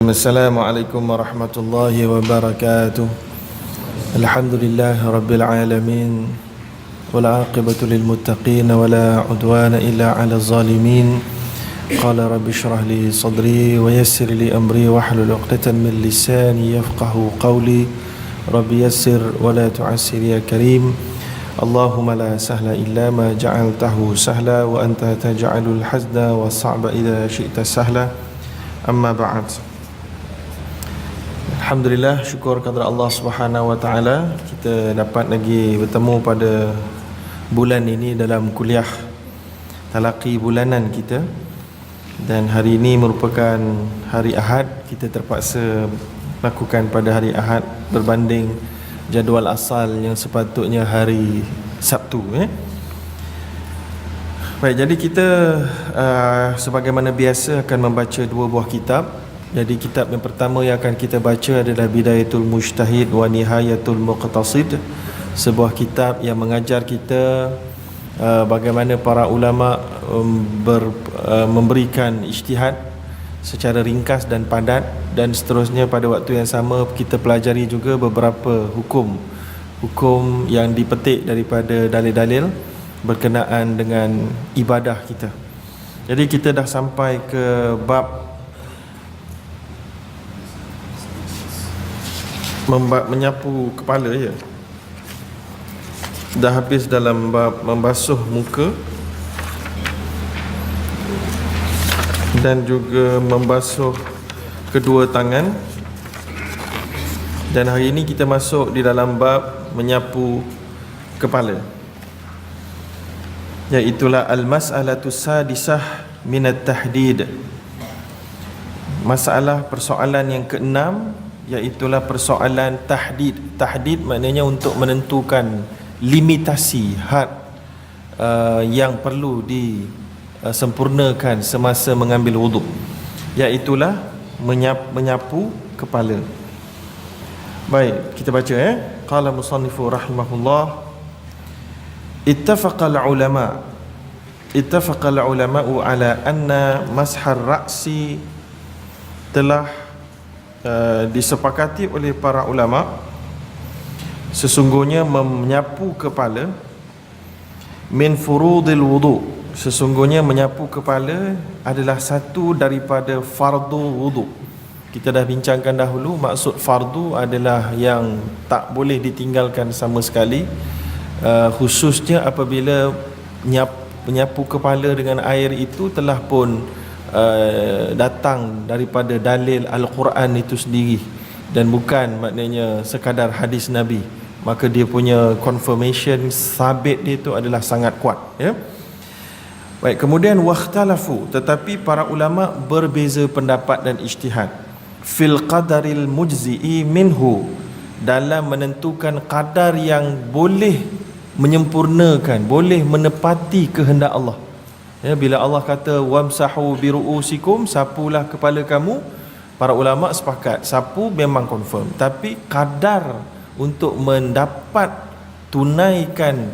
Assalamualaikum warahmatullahi wabarakatuh. Alhamdulillah rabbil alamin. Wal aqibatu lil muttaqin wa la udwana illa 'alal zalimin. Qala rabbi shrah li sadri wa yassir li amri wa hlul 'uqdatam min lisani yafqahu qawli. Rabbi yassir wa la tu'assir ya karim. Allahumma la sahla illa ma ja'altahu sahla wa anta taj'alul hazna was sa'ba idza syi'ta sahla. Amma ba'd. Alhamdulillah, syukur kepada Allah Subhanahu wa taala kita dapat lagi bertemu pada bulan ini dalam kuliah talaqi bulanan kita. Dan hari ini merupakan hari Ahad, kita terpaksa lakukan pada hari Ahad berbanding jadual asal yang sepatutnya hari Sabtu. Baik, jadi kita sebagaimana biasa akan membaca dua buah kitab. Jadi kitab yang pertama yang akan kita baca adalah Bidayatul Mujtahid wa Nihayatul Muqtasid, sebuah kitab yang mengajar kita bagaimana para ulama memberikan ijtihad secara ringkas dan padat. Dan seterusnya pada waktu yang sama kita pelajari juga beberapa hukum yang dipetik daripada dalil-dalil berkenaan dengan ibadah kita. Jadi kita dah sampai ke bab menyapu kepala ya. Dah habis dalam bab membasuh muka dan juga membasuh kedua tangan. Dan hari ini kita masuk di dalam bab menyapu kepala, iaitulah al-mas'alatu sadisah minat tahdid. Masalah persoalan yang keenam, iaitulah persoalan tahdid. Tahdid maknanya untuk menentukan limitasi had yang perlu disempurnakan semasa mengambil wuduk, iaitulah menyapu kepala. Baik, kita baca Qala musannifu rahimahullah, ittafaqal ulama'u ala anna mashar ra'si, telah disepakati oleh para ulama sesungguhnya menyapu kepala min furudil wudu, sesungguhnya menyapu kepala adalah satu daripada fardu wudu. Kita dah bincangkan dahulu, maksud fardu adalah yang tak boleh ditinggalkan sama sekali, khususnya apabila menyapu kepala dengan air itu telah pun datang daripada dalil Al-Quran itu sendiri dan bukan maknanya sekadar hadis Nabi, maka dia punya confirmation sabit dia itu adalah sangat kuat ya. Baik, kemudian wakhtalafu, tetapi para ulama berbeza pendapat dan ijtihad fil qadaril mujzi'i minhu, dalam menentukan kadar yang boleh menyempurnakan, boleh menepati kehendak Allah ya. Bila Allah kata wamsahu biru'usikum, sapulah kepala kamu, para ulama sepakat sapu memang confirm, tapi kadar untuk mendapat tunaikan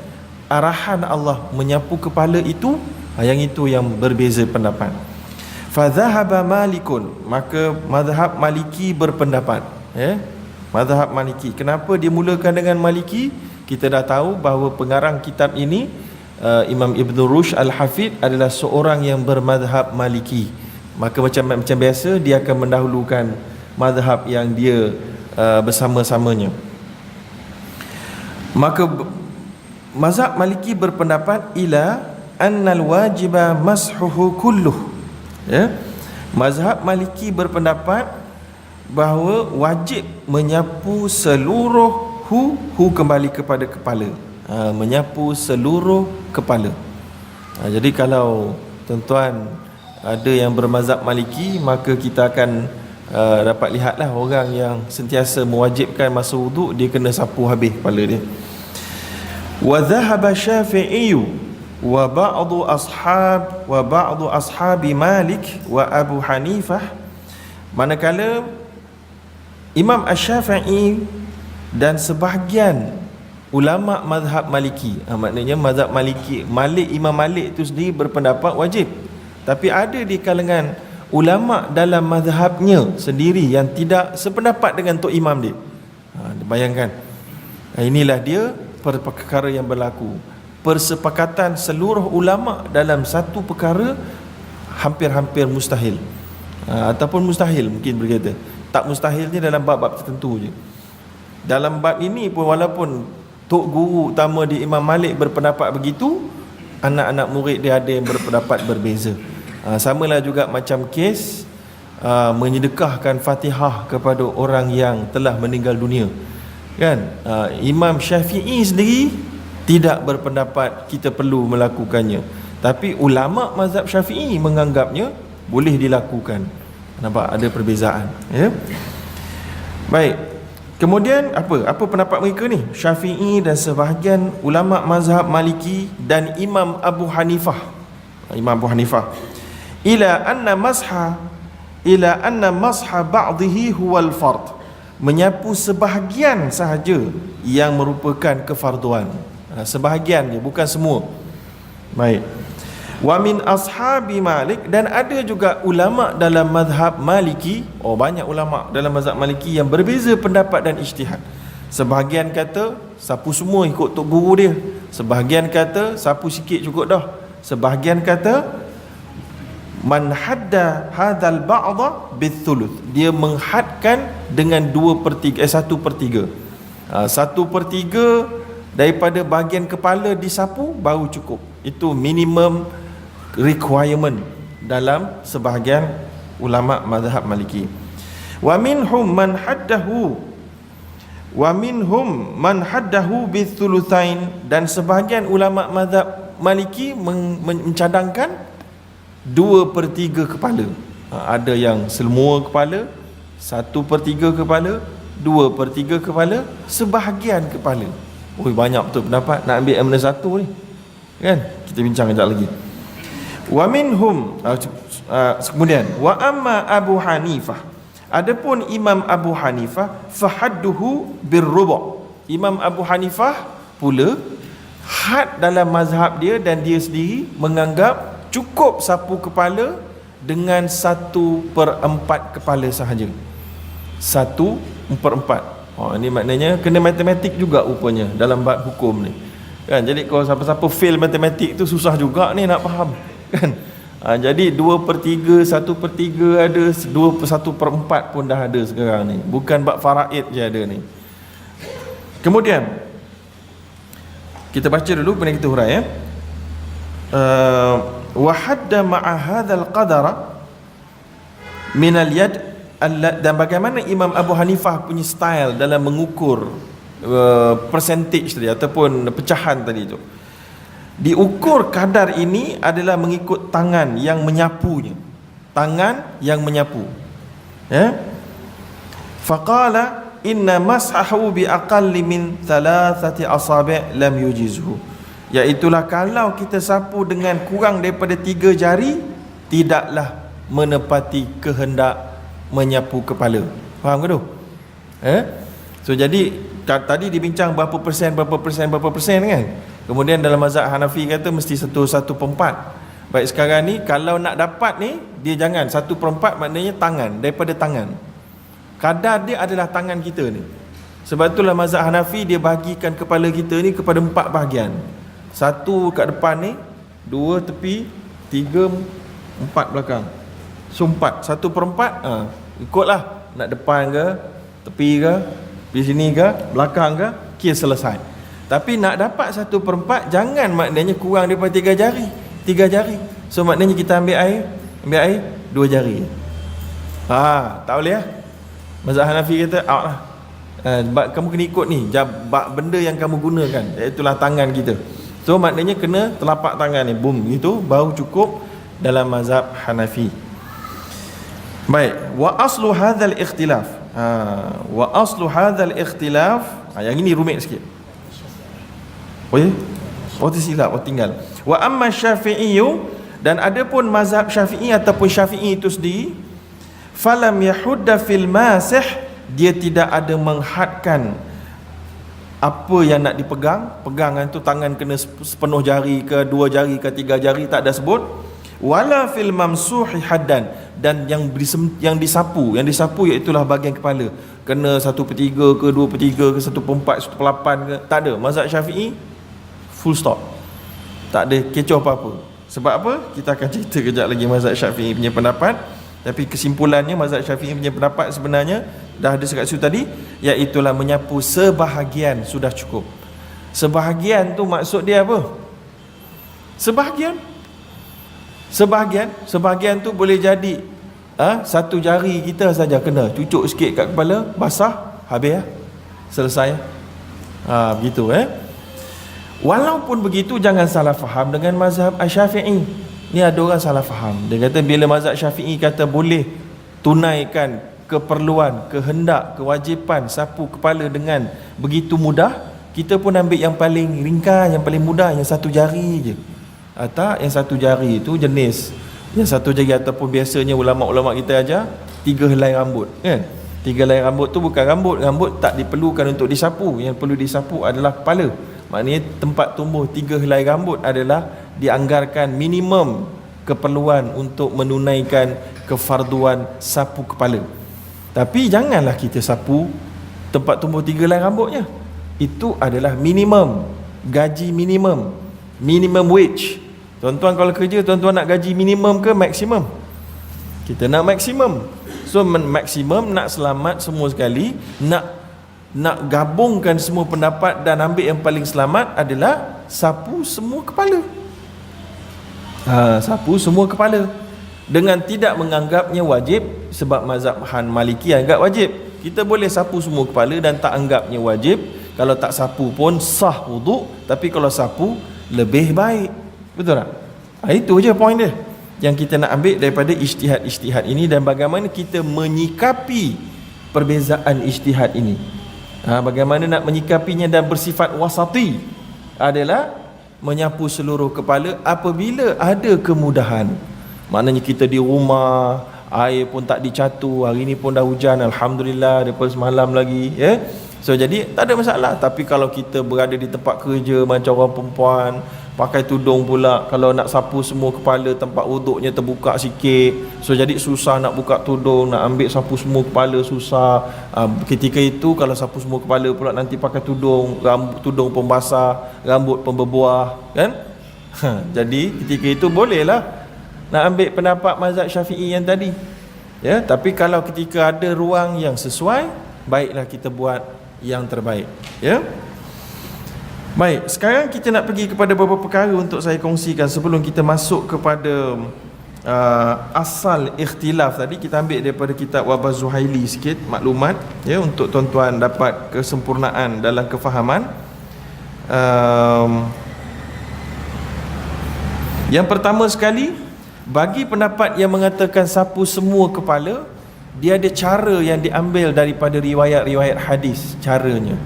arahan Allah menyapu kepala itu, yang itu yang berbeza pendapat. Fadhahaba malikun, maka mazhab Maliki berpendapat mazhab Maliki. Kenapa dia mulakan dengan Maliki? Kita dah tahu bahawa pengarang kitab ini Imam Ibn Rushd Al-Hafidh adalah seorang yang bermadhab Maliki. Maka macam biasa dia akan mendahulukan madhab yang dia bersama-samanya. Maka mazhab Maliki berpendapat ila annal wajiba mashuhu kulluh ya. Mazhab Maliki berpendapat bahawa wajib menyapu seluruh kembali kepada kepala, menyapu seluruh kepala. Jadi kalau tuan-tuan ada yang bermazhab Maliki, maka kita akan dapat lihatlah orang yang sentiasa mewajibkan masa wuduk dia kena sapu habis kepala dia. Wa dhahaba Syafi'i wa ba'du ashabi Malik wa Abu Hanifah, manakala Imam Asy-Syafi'i dan sebahagian ulama mazhab Maliki, maknanya mazhab Maliki, Imam Malik itu sendiri berpendapat wajib. Tapi ada di kalangan ulama dalam mazhabnya sendiri yang tidak sependapat dengan tok imam dia. Bayangkan. Inilah dia perkara yang berlaku. Persepakatan seluruh ulama dalam satu perkara hampir-hampir mustahil. Ataupun mustahil mungkin berkata. Tak mustahilnya dalam bab-bab tertentu je. Dalam bab ini pun walaupun tok guru utama di Imam Malik berpendapat begitu, anak-anak murid dia ada yang berpendapat berbeza. Samalah juga macam kes menyedekahkan Fatihah kepada orang yang telah meninggal dunia. Kan? Imam Syafi'i sendiri tidak berpendapat kita perlu melakukannya. Tapi ulama mazhab Syafi'i menganggapnya boleh dilakukan. Nampak ada perbezaan, ya. Baik. Kemudian apa pendapat mereka ni? Syafi'i dan sebahagian ulama mazhab Maliki dan Imam Abu Hanifah. Imam Abu Hanifah. Ila anna masha ba'dihi huwal fard. Menyapu sebahagian sahaja yang merupakan kefarduan. Sebahagian je, bukan semua. Baik. Wa min ashabi Malik, dan ada juga ulama dalam mazhab Maliki, banyak ulama dalam mazhab Maliki yang berbeza pendapat dan ijtihad. Sebahagian kata sapu semua ikut tok guru dia, sebahagian kata sapu sikit cukup dah, sebahagian kata man hadda hadzal ba'dha bithuluth, dia menghadkan dengan 1/3. 1/3 daripada bahagian kepala disapu baru cukup. Itu minimum requirement dalam sebahagian ulama mazhab Maliki. Wa minhum man haddahu bithulutsain, dan sebahagian ulama mazhab Maliki mencadangkan 2/3 kepala. Ada yang semua kepala, 1/3 kepala, 2/3 kepala, sebahagian kepala. Banyak betul pendapat. Nak ambil yang mana satu ni, kan? Kita bincang kejap lagi. Wa minhum, kemudian wa amma Abu Hanifah, adapun Imam Abu Hanifah, fahadduhu birruba'. Imam Abu Hanifah pula had dalam mazhab dia dan dia sendiri menganggap cukup sapu kepala dengan 1/4 kepala sahaja. 1/4. Ini maknanya kena matematik juga rupanya dalam bab hukum ni, kan? Jadi kalau siapa-siapa fail matematik tu susah juga ni nak faham, kan? Jadi 2/3, 1/3 ada, 1/4 pun dah ada sekarang ni. Bukan bab faraid je ada ni. Kemudian kita baca dulu kemudian kita hurai, ya. Wa hadda ma'a hadzal qadara min al-yad, dan bagaimana Imam Abu Hanifah punya style dalam mengukur percentage tadi ataupun pecahan tadi tu. Diukur kadar ini adalah mengikut tangan yang menyapunya. Tangan yang menyapu. Ya. Faqala inna mashahu bi aqalli min 3 asabi' lam yujizhu. Iaitulah kalau kita sapu dengan kurang daripada 3 jari, tidaklah menepati kehendak menyapu kepala. Faham ke tu? So jadi tadi dibincang berapa persen kan? Kemudian dalam mazhab Hanafi kata mesti 1/4. Baik, sekarang ni kalau nak dapat ni, dia jangan 1/4, maknanya tangan, daripada tangan. Kadar dia adalah tangan kita ni. Sebab itulah mazhab Hanafi dia bahagikan kepala kita ni kepada 4 bahagian. 1 kat depan ni, 2 tepi, 3, 4 belakang. So 4, 1/4, ikutlah nak depan ke, tepi ke, di sini ke, belakang ke, kira selesai. Tapi nak dapat 1/4 jangan maknanya kurang daripada 3 jari. 3 jari. So maknanya kita ambil air 2 jari. Tak boleh lah. Mazhab Hanafi kata out lah. Kamu kena ikut ni, benda yang kamu gunakan, iaitulah tangan kita. So maknanya kena telapak tangan ni, boom, itu baru cukup dalam mazhab Hanafi. Baik, wa aslu hadzal ikhtilaf. Wa aslu hadzal ikhtilaf, yang ini rumit sikit. Tersilap, tinggal. Wa amma Syafi'i, dan adapun mazhab Syafi'i ataupun Syafi'i itu sendiri, falam yahudda fil masih, dia tidak ada menghadkan apa yang nak dipegang. Pegangan tu tangan kena sepenuh jari ke, 2 jari ke, 3 jari, tak ada sebut. wala fil mamsuhi haddan, dan yang disapu iaitulah bahagian kepala, kena 1/3 ke 2/3 ke 1/4 1/8 ke, tak ada. Mazhab Syafi'i full stop, tak ada kecoh apa-apa. Sebab apa? Kita akan cerita kejap lagi mazhab Syafi'i punya pendapat. Tapi kesimpulannya mazhab Syafi'i punya pendapat sebenarnya dah ada dekat situ tadi, iaitulah menyapu sebahagian sudah cukup. Sebahagian tu maksud dia apa? Sebahagian tu boleh jadi satu jari kita saja kena, cucuk sikit kat kepala, basah, habis selesai. Begitu. Walaupun begitu, jangan salah faham dengan mazhab Syafi'i. Ni ada orang salah faham. Dia kata bila mazhab Syafi'i kata boleh tunaikan keperluan, kehendak, kewajipan sapu kepala dengan begitu mudah, kita pun ambil yang paling ringkas, yang paling mudah, yang satu jari je. Atau yang satu jari itu jenis yang satu jari, ataupun biasanya ulama-ulama kita ajar 3 helai rambut, kan? 3 helai rambut tu bukan rambut tak diperlukan untuk disapu. Yang perlu disapu adalah kepala. Maknanya tempat tumbuh 3 helai rambut adalah dianggarkan minimum keperluan untuk menunaikan kefarduan sapu kepala. Tapi janganlah kita sapu tempat tumbuh 3 helai rambutnya. Itu adalah minimum, gaji minimum wage. Tuan-tuan kalau kerja, tuan-tuan nak gaji minimum ke maksimum? Kita nak maksimum. So maksimum, nak selamat semua sekali, nak gabungkan semua pendapat dan ambil yang paling selamat adalah sapu semua kepala. Sapu semua kepala dengan tidak menganggapnya wajib, sebab mazhab Maliki anggap wajib. Kita boleh sapu semua kepala dan tak anggapnya wajib. Kalau tak sapu pun sah wuduk, tapi kalau sapu lebih baik. Betul tak? Itu je poin dia yang kita nak ambil daripada ijtihad ini, dan bagaimana kita menyikapi perbezaan ijtihad ini. Bagaimana nak menyikapinya dan bersifat wasati adalah menyapu seluruh kepala apabila ada kemudahan. Maknanya kita di rumah, air pun tak dicatu, hari ni pun dah hujan, alhamdulillah, daripada semalam lagi, so jadi tak ada masalah. Tapi kalau kita berada di tempat kerja macam orang perempuan, pakai tudung pula, kalau nak sapu semua kepala, tempat wuduknya terbuka sikit, so jadi susah nak buka tudung, nak ambil sapu semua kepala susah. Ketika itu kalau sapu semua kepala pula nanti pakai tudung, tudung pun basah, rambut pun berbuah, kan? Jadi ketika itu bolehlah nak ambil pendapat mazhab Syafi'i yang tadi, tapi kalau ketika ada ruang yang sesuai, baiklah kita buat yang terbaik. Baik, sekarang kita nak pergi kepada beberapa perkara untuk saya kongsikan sebelum kita masuk kepada asal ikhtilaf tadi. Kita ambil daripada kitab Wabah Zuhaili sikit maklumat, untuk tuan-tuan dapat kesempurnaan dalam kefahaman. Yang pertama sekali, bagi pendapat yang mengatakan sapu semua kepala, dia ada cara yang diambil daripada riwayat-riwayat hadis. Caranya,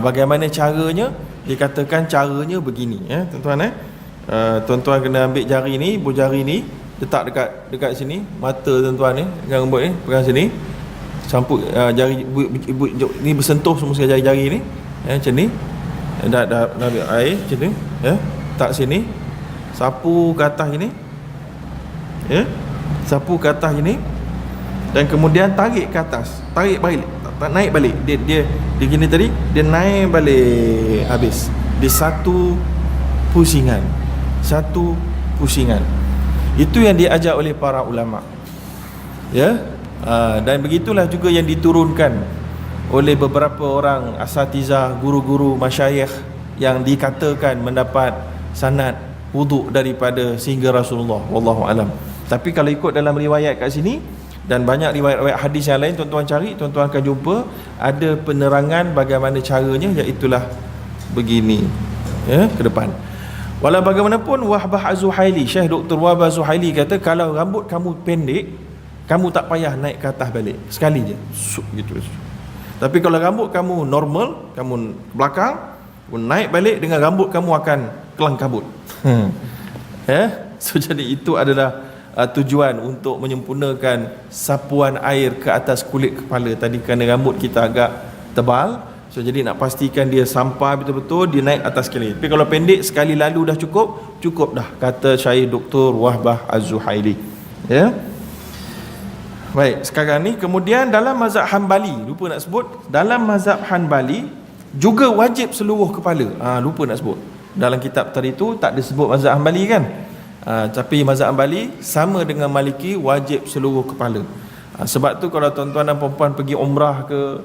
bagaimana caranya? Dikatakan caranya begini, tuan-tuan. Tuan-tuan kena ambil jari ni, ibu jari ni, letak dekat sini, mata tuan-tuan ni, dengan rambut ni, pegang sini, campur jari ibu ni bersentuh semua sekali jari-jari ni, macam ni. Dah ambil air macam ni, letak sini, sapu ke atas ini, sapu ke atas ini, dan kemudian tarik ke atas, tarik balik, naik balik. Dia gini tadi, dia naik balik habis. Dia satu pusingan. Itu yang diajar oleh para ulama. Dan begitulah juga yang diturunkan oleh beberapa orang asatizah, guru-guru, masyayikh yang dikatakan mendapat sanad wuduk daripada sehingga Rasulullah, wallahu alam. Tapi kalau ikut dalam riwayat kat sini dan banyak riwayat-riwayat hadis yang lain, tuan-tuan cari, tuan-tuan akan jumpa ada penerangan bagaimana caranya, iaitulah begini, ke depan. Walau bagaimanapun, Wahbah Az-Zuhaili, Syekh Dr. Wahbah Az-Zuhaili kata, kalau rambut kamu pendek, kamu tak payah naik ke atas balik, sekali je, gitu. Tapi kalau rambut kamu normal, kamu ke belakang, naik balik dengan rambut kamu akan kelang kabut. So jadi itu adalah tujuan untuk menyempurnakan sapuan air ke atas kulit kepala tadi, kerana rambut kita agak tebal, So jadi nak pastikan dia sampai betul-betul, dia naik atas sekali. Tapi kalau pendek sekali lalu dah cukup dah, kata Syekh Dr. Wahbah Az-Zuhaili. Ya. Baik, sekarang ni kemudian dalam mazhab Hanbali, lupa nak sebut, dalam mazhab Hanbali juga wajib seluruh kepala. Lupa nak sebut. Dalam kitab tadi tu tak ada sebut mazhab Hanbali kan? Tapi mazhab Hanbali sama dengan Maliki, wajib seluruh kepala. Sebab tu kalau tuan-tuan dan puan-puan pergi umrah ke,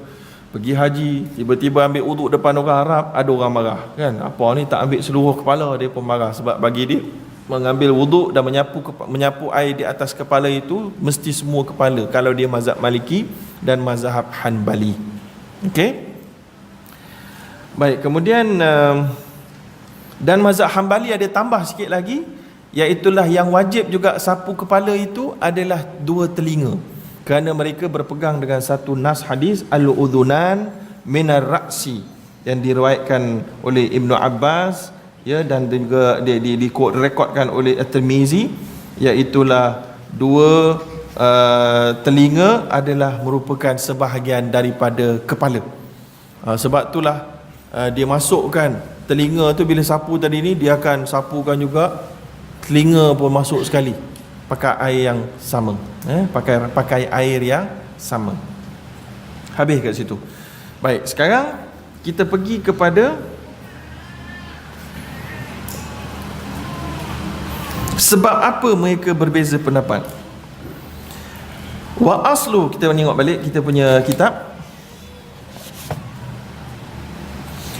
pergi haji, tiba-tiba ambil wuduk depan orang Arab, ada orang marah kan? Apa ni tak ambil seluruh kepala, dia pun marah. Sebab bagi dia mengambil wuduk dan menyapu air di atas kepala itu mesti semua kepala, kalau dia mazhab Maliki dan mazhab Hanbali. Okey. Baik, kemudian dan mazhab Hanbali ada tambah sikit lagi, iaitulah yang wajib juga sapu kepala itu adalah dua telinga, kerana mereka berpegang dengan satu nas hadis al-udhunan minar ra'si yang diriwayatkan oleh Ibnu Abbas, ya, dan juga direkodkan oleh At-Tirmizi, iaitulah dua telinga adalah merupakan sebahagian daripada kepala. Sebab itulah dia masukkan telinga tu, bila sapu tadi ni dia akan sapukan juga telinga pun masuk sekali, pakai air yang sama, pakai air yang sama. Habis kat situ. Baik, sekarang kita pergi kepada sebab apa mereka berbeza pendapat. Wa aslu, kita tengok balik kita punya kitab.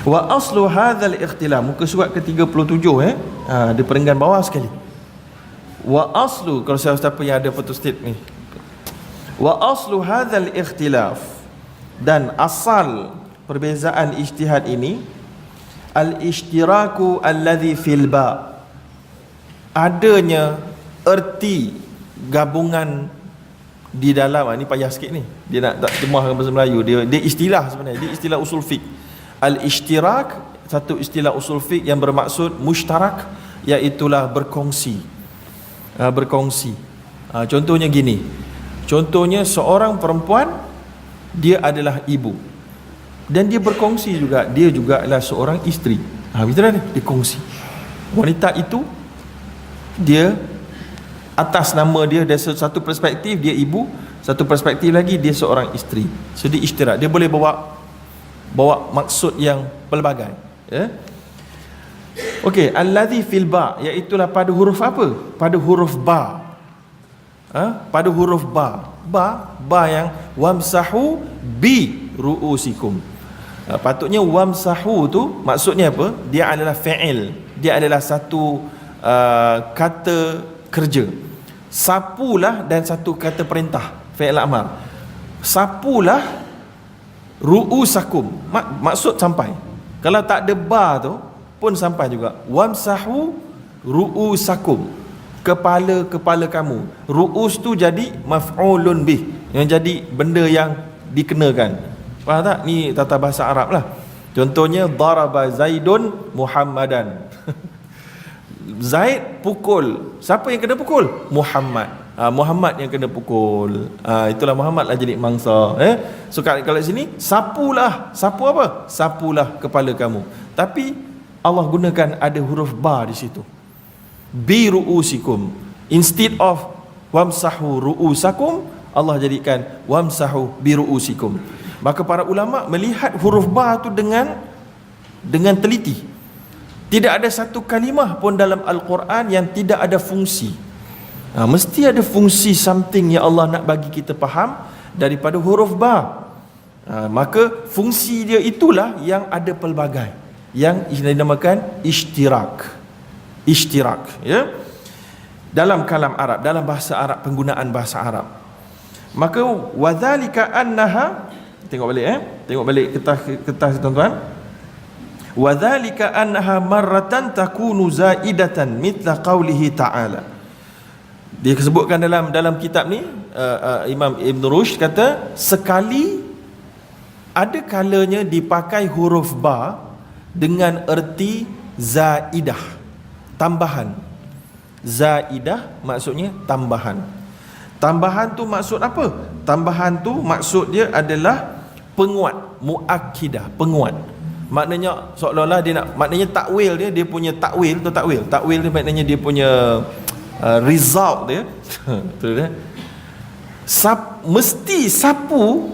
Wa aslu hadzal ikhtilaf, muka surat ke-37 di perenggan bawah sekali. Wa aslu, kalau siapa yang ada photostat ni. Wa aslu hadzal ikhtilaf, dan asal perbezaan ijtihad ini al-ishtiraku alladhi fil ba, adanya erti gabungan di dalam. Ni payah sikit ni, dia nak tak terjemahkan bahasa Melayu, dia istilah sebenarnya, dia istilah usul fiqh. Al-ishtirak, satu istilah usul fiqh yang bermaksud mushtarak, iaitulah berkongsi. Berkongsi. Contohnya gini, contohnya seorang perempuan, dia adalah ibu dan dia berkongsi juga, dia juga adalah seorang isteri. Betul tak? Dia kongsi. Wanita itu, dia atas nama dia dari satu perspektif dia ibu, satu perspektif lagi dia seorang isteri. So dia ishtirak, dia boleh bawa maksud yang pelbagai, ya. Okey, allazi fil ba, iaitulah pada huruf apa? Pada huruf ba. Pada huruf ba. Ba yang wamsahu bi ru'usikum. Patutnya wamsahu tu maksudnya apa? Dia adalah fi'il. Dia adalah satu kata kerja. Sapulah dan satu kata perintah, fi'il amar. Sapulah ru'usakum, maksud sampai. Kalau tak ada ba tu pun sampai juga. Wamsahu ru'usakum, kepala-kepala kamu. Ru'us tu jadi maf'ulun bih, yang jadi benda yang dikenakan. Faham tak? Ni tata bahasa Arab lah. Contohnya daraba Zaidun Muhammadan. Zaid pukul. Siapa yang kena pukul? Muhammad. Muhammad yang kena pukul. Itulah Muhammad lah jadi mangsa. So kalau sini sapulah. Sapu apa? Sapulah kepala kamu. Tapi Allah gunakan ada huruf ba di situ. Bi ru'usikum. Instead of wamsahu ru'usakum, Allah jadikan wamsahu bi ru'usikum. Maka para ulama melihat huruf ba tu dengan teliti. Tidak ada satu kalimah pun dalam Al-Quran yang tidak ada fungsi. Mesti ada fungsi, something yang Allah nak bagi kita faham daripada huruf ba. Maka fungsi dia itulah yang ada pelbagai, yang dinamakan ishtirak. Ishtirak, ya, dalam kalam Arab, dalam bahasa Arab, penggunaan bahasa Arab. Maka wadzalika annaha, tengok balik kertas tuan-tuan. Wadzalika annaha marratan takunu zaidatan mithla qaulihi ta'ala. Dia sebutkan dalam kitab ni, Imam Ibn Rushd kata, sekali ada kalanya dipakai huruf ba dengan erti zaidah, tambahan. Zaidah maksudnya tambahan. Tambahan tu maksud apa? Tambahan tu maksud dia adalah penguat, muakkidah, penguat. Maknanya seolah-olah dia nak, maknanya takwil dia punya takwil tu, takwil dia maknanya dia punya result dia betul dia, mesti sapu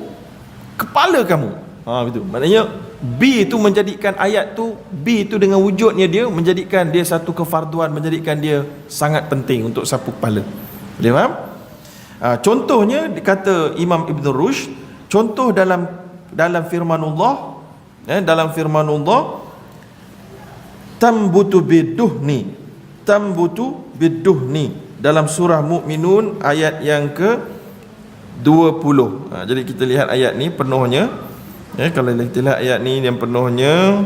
kepala kamu. Betul. Maknanya B tu menjadikan ayat tu, B tu dengan wujudnya dia menjadikan dia satu kefarduan, menjadikan dia sangat penting untuk sapu kepala. Boleh faham? Contohnya dikata Imam Ibn Rushd, contoh dalam firmanullah, dalam firmanullah, tambutu biduhni dalam surah Mukminun ayat yang ke 20. Jadi kita lihat ayat ni penuhnya. Kalau kita lihat ayat ni yang penuhnya,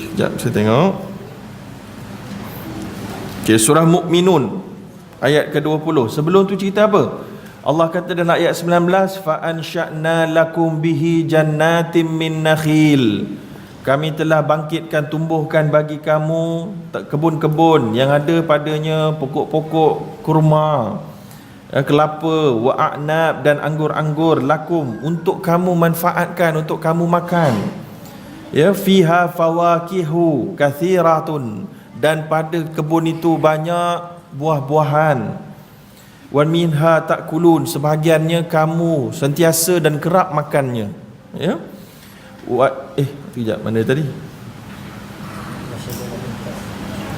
sekejap saya tengok. Surah Mukminun ayat ke-20. Sebelum tu cerita apa? Allah kata dalam ayat 19, fa ansha'na lakum bihi jannatin min nakhil. Kami telah bangkitkan, tumbuhkan bagi kamu kebun-kebun yang ada padanya pokok-pokok kurma, kelapa, wa a'nab, dan anggur-anggur, lakum, untuk kamu manfaatkan, untuk kamu makan. Fiha fawakihu kathiratun, dan pada kebun itu banyak buah-buahan. Wa minha ta'kulun, sebahagiannya kamu sentiasa dan kerap makannya. Sekejap, mana tadi?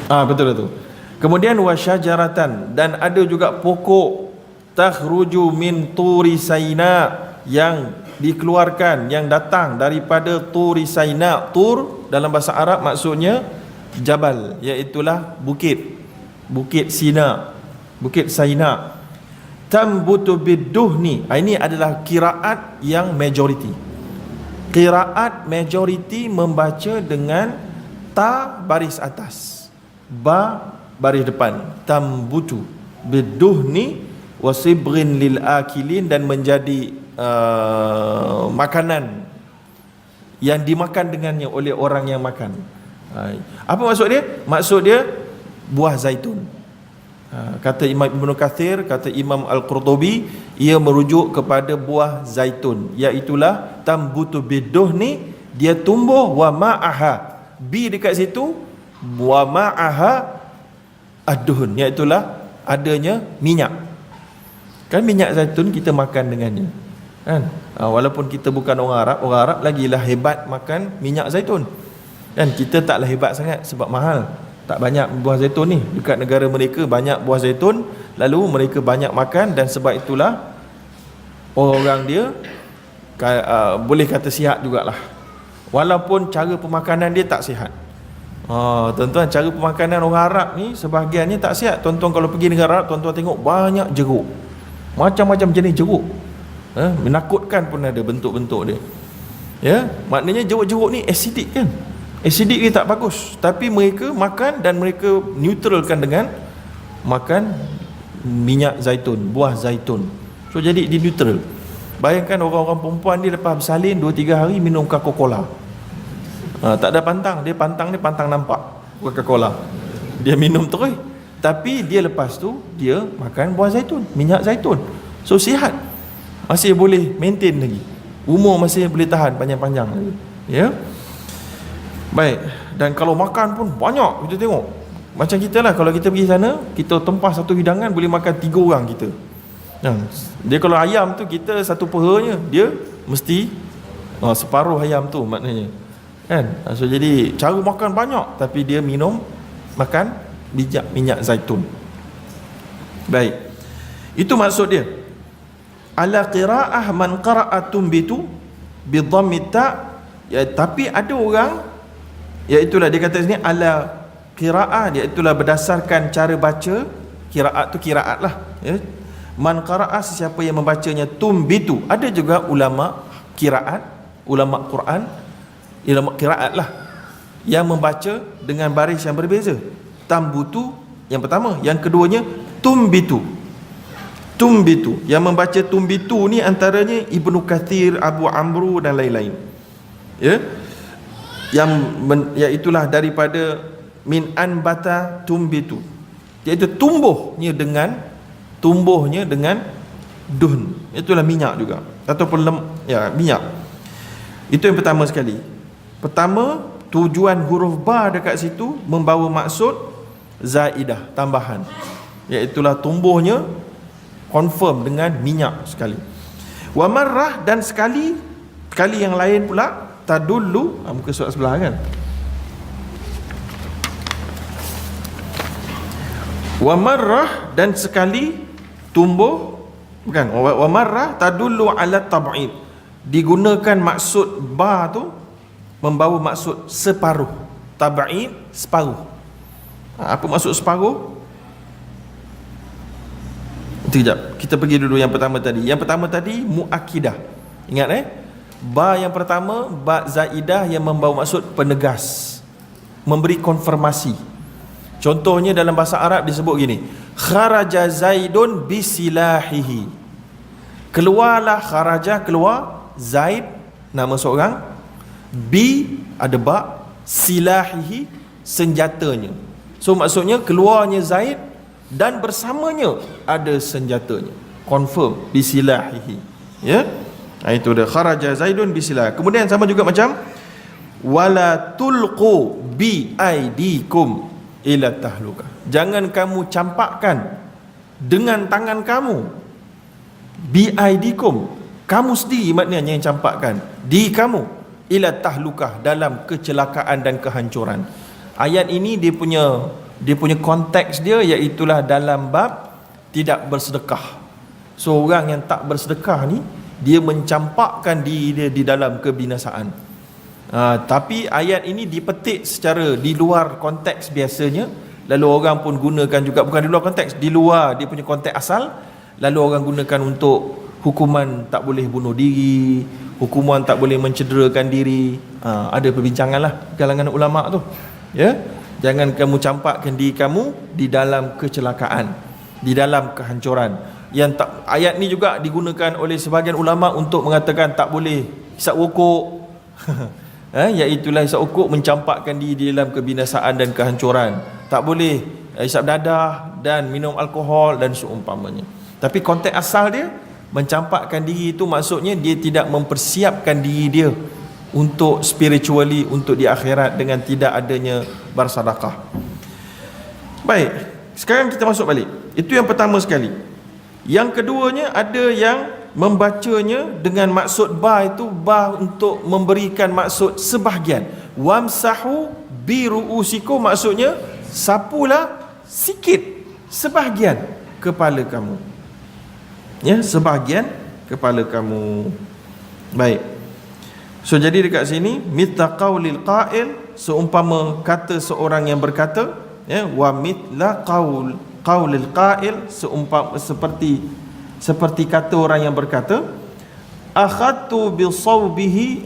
Betul. Kemudian wasyajaratan, dan ada juga pokok takhruju min turi Saina, yang dikeluarkan, yang datang daripada turi Saina. Tur dalam bahasa Arab maksudnya jabal, iaitulah bukit Sina, bukit Saina. Tambutu biduhni, ini adalah qiraat yang majoriti. Qiraat majoriti membaca dengan ta baris atas, ba baris depan. Tambutu biduhni wasibrin lil akilin, dan menjadi makanan yang dimakan dengannya oleh orang yang makan. Apa maksud dia? Maksud dia buah zaitun. Kata Imam Ibn Kathir, kata Imam Al-Qurtubi, ia merujuk kepada buah zaitun, iaitulah tambutu biduhni, dia tumbuh, wa ma'aha, bi dekat situ, wa ma'aha ad-duhn, iaitulah adanya minyak. Kan minyak zaitun kita makan dengannya, kan? Walaupun kita bukan orang Arab lagilah hebat makan minyak zaitun, kan? Kita taklah hebat sangat sebab mahal, tak banyak buah zaitun ni. Dekat negara mereka banyak buah zaitun, lalu mereka banyak makan, dan sebab itulah orang dia boleh kata sihat jugalah, walaupun cara pemakanan dia tak sihat. Tuan-tuan, cara pemakanan orang Arab ni sebahagiannya tak sihat. Tuan-tuan kalau pergi negara Arab, tuan-tuan tengok banyak jeruk, macam-macam jenis jeruk, menakutkan pun ada bentuk-bentuk dia. Maknanya jeruk-jeruk ni acidic, kan? Acidic dia tak bagus, tapi mereka makan dan mereka neutralkan dengan makan minyak zaitun, buah zaitun. So jadi dia neutral. Bayangkan orang-orang perempuan dia lepas bersalin 2-3 hari minum Coca-Cola. Tak ada pantang, dia pantang nampak Coca-Cola, dia minum terus. Tapi dia lepas tu dia makan buah zaitun, minyak zaitun. So sihat, masih boleh maintain lagi, umur masih boleh tahan panjang-panjang lagi. Baik, dan kalau makan pun banyak. Kita tengok macam kita lah, kalau kita pergi sana, kita tempah satu hidangan boleh makan 3 orang kita. Dia kalau ayam tu kita satu pehanya, dia mesti separuh ayam tu maknanya, kan? So jadi cara makan banyak, tapi dia makan minyak zaitun. Baik, itu maksud dia. Ala qira'ah man qara'atum bitu bi dhammi ta, tapi ada orang, iaitulah dia kata sini ala qira'ah, iaitulah berdasarkan cara baca. Qira'at tu qira'at lah, man qara'ah, sesiapa yang membacanya, tumbitu. Ada juga ulama qira'at, ulama Quran, ulama qira'at lah, yang membaca dengan baris yang berbeza. Tambutu yang pertama, yang keduanya tumbitu. Yang membaca tumbitu ni antaranya Ibnu Kathir, Abu Amru dan lain-lain, iaitulah daripada min anbata tumbitu, iaitu tumbuhnya dengan duhn, itulah minyak juga, ataupun minyak. Itu yang pertama sekali. Pertama, tujuan huruf ba dekat situ membawa maksud zaidah, tambahan, iaitulah tumbuhnya confirm dengan minyak sekali. Wa marrah, dan sekali yang lain pula, tadullu, muka surat sebelah kan. Wa marrah, dan sekali tumbuh, bukan, wa marrah tadullu ala tab'id, digunakan maksud ba tu membawa maksud separuh. Tab'id, separuh. Apa maksud separuh? Sekejap, kita pergi dulu yang pertama tadi. Yang pertama tadi muakkidah. Ingat ba yang pertama, ba zaidah yang membawa maksud penegas, memberi konfirmasi. Contohnya dalam bahasa Arab disebut gini, kharaja Zaidun bisilahihi. Keluarlah, kharaja keluar, Zaid nama seorang, bi ada ba, silahihi senjatanya. So maksudnya keluarnya Zaid dan bersamanya ada senjatanya. Confirm bisilahihi. Ya. Itu dia, kharaja Zaidun bisilah. Kemudian sama juga macam wala tulqu bi aidikum ila tahlukah. Jangan kamu campakkan dengan tangan kamu, bi aidikum, kamu sendiri maknanya yang campakkan, di kamu, ila tahlukah, dalam kecelakaan dan kehancuran. Ayat ini dia punya konteks dia, iaitulah dalam bab tidak bersedekah. So orang yang tak bersedekah ni, dia mencampakkan diri dia di dalam kebinasaan. Tapi ayat ini dipetik secara di luar konteks biasanya, lalu orang pun gunakan juga, bukan di luar konteks, di luar dia punya konteks asal, lalu orang gunakan untuk hukuman tak boleh bunuh diri, hukuman tak boleh mencederakan diri. Ada perbincangan lah kalangan ulama tu, ya. Jangan kamu campakkan diri kamu di dalam kecelakaan, di dalam kehancuran. Yang tak, ayat ni juga digunakan oleh sebahagian ulama untuk mengatakan tak boleh hisap rokok. Iaitulah hisap rokok mencampakkan diri di dalam kebinasaan dan kehancuran. Tak boleh hisap dadah dan minum alkohol dan seumpamanya. Tapi konteks asal dia, mencampakkan diri itu maksudnya dia tidak mempersiapkan diri dia untuk spiritually, untuk di akhirat dengan tidak adanya bersedekah. Baik, sekarang kita masuk balik. Itu yang pertama sekali. Yang keduanya, ada yang membacanya dengan maksud ba itu, ba untuk memberikan maksud sebahagian. Wamsahu bi ru'usikum, maksudnya sapulah sikit, sebahagian kepala kamu. Ya, sebahagian kepala kamu. Baik. So jadi dekat sini, mithla qaulil qail, seumpama kata seorang yang berkata, ya, wa mithla qaulil qail, seumpama seperti kata orang yang berkata, akhadtu bi thawbihi,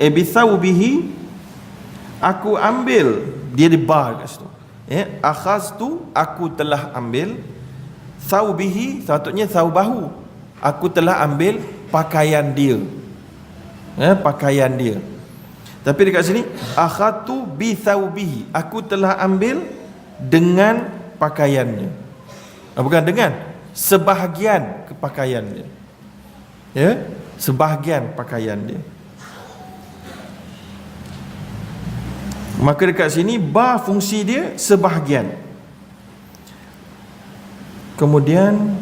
aku ambil, dia di bar kat situ, ya, akhadtu, aku telah ambil, thawbihi, sepatutnya thawbahu, aku telah ambil pakaian dia, ya, pakaian dia. Tapi dekat sini akhadtu bi thawbihi, aku telah ambil dengan pakaiannya. Bukan dengan, sebahagian pakaian dia. Ya, sebahagian pakaian dia. Maka dekat sini ba fungsi dia sebahagian. Kemudian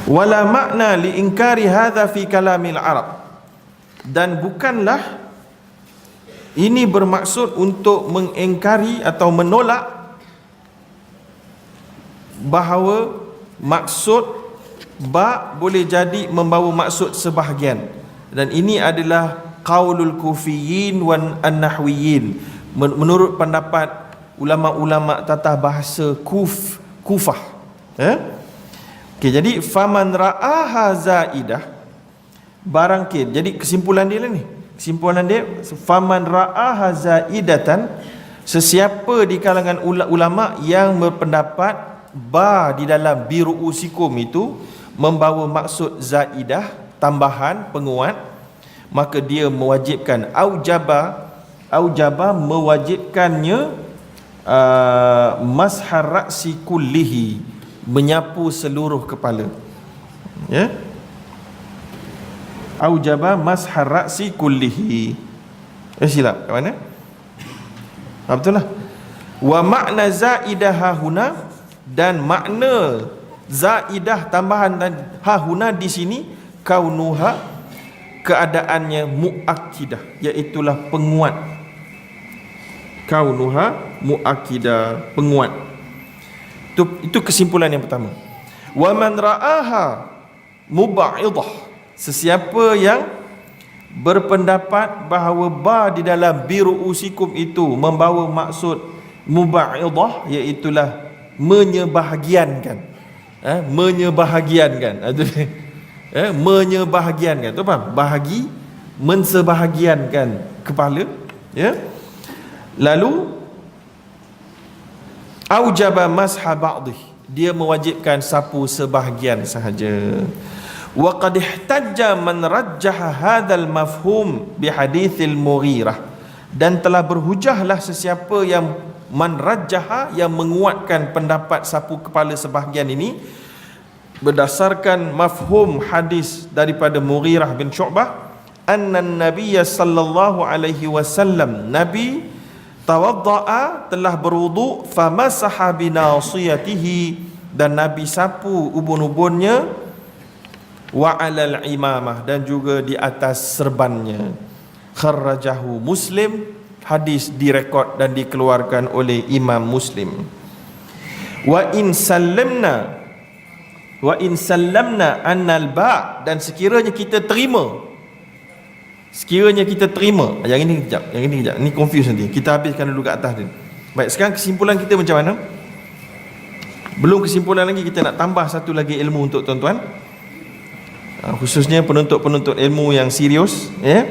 wala makna li inkari hadha fi kalamil Arab, dan bukanlah ini bermaksud untuk mengingkari atau menolak bahawa maksud ba boleh jadi membawa maksud sebahagian. Dan ini adalah qaulul kufiyin wan an-nahwiyin, menurut pendapat ulama-ulama tata bahasa Kufah. Okey, jadi faman ra'aha zaidah, barang ke, jadi kesimpulan dia lah ni. Kesimpulan dia, faman ra'aha zaidatan, sesiapa di kalangan ulama yang berpendapat ba di dalam biru'usikum itu membawa maksud zaidah, tambahan, penguat, maka dia mewajibkan aujaba mewajibkannya mashar ra'si kullihi, menyapu seluruh kepala. Ya. Aujaba mashar ra'si kullihi. Silap kat mana? Betul lah. Wa makna zaidah huna, dan makna zaidah tambahan hahuna di sini kaunuha, keadaannya muakkidah, iaitulah penguat. Kaunuha muakkidah, penguat. Itu kesimpulan yang pertama. Wa man ra'aha mubaidah, sesiapa yang berpendapat bahawa ba di dalam biruusikum itu membawa maksud mubaidah, iaitulah menyebahagiankan. Menyebahagiankan. Menyebahagiankan. Tu faham? Bahagi, mensebahagiankan kepala. Ya. Lalu aujaba masha ba'dih, dia mewajibkan sapu sebahagian sahaja. Wa qad ihtajja man rajjaha hadzal mafhum bi hadithil Mughirah, dan telah berhujahlah sesiapa yang man rajjaha, yang menguatkan pendapat sapu kepala sebahagian ini berdasarkan mafhum hadis daripada Mughirah bin Syu'bah, anna nabiyya sallallahu alaihi wasallam, nabi tawadda'a, telah berwudu, famasaha binasiyatihi, dan nabi sapu ubun-ubunnya, wa alal imamah, dan juga di atas serbannya. Kharrajahu Muslim, hadis direkod dan dikeluarkan oleh Imam Muslim. Wa in sallamna annal ba', dan sekiranya kita terima, yang ini kejap, ni confuse nanti, kita habiskan dulu kat atas ni. Baik, sekarang kesimpulan kita macam mana? Belum kesimpulan lagi, kita nak tambah satu lagi ilmu untuk tuan-tuan, khususnya penuntut-penuntut ilmu yang serius, ya.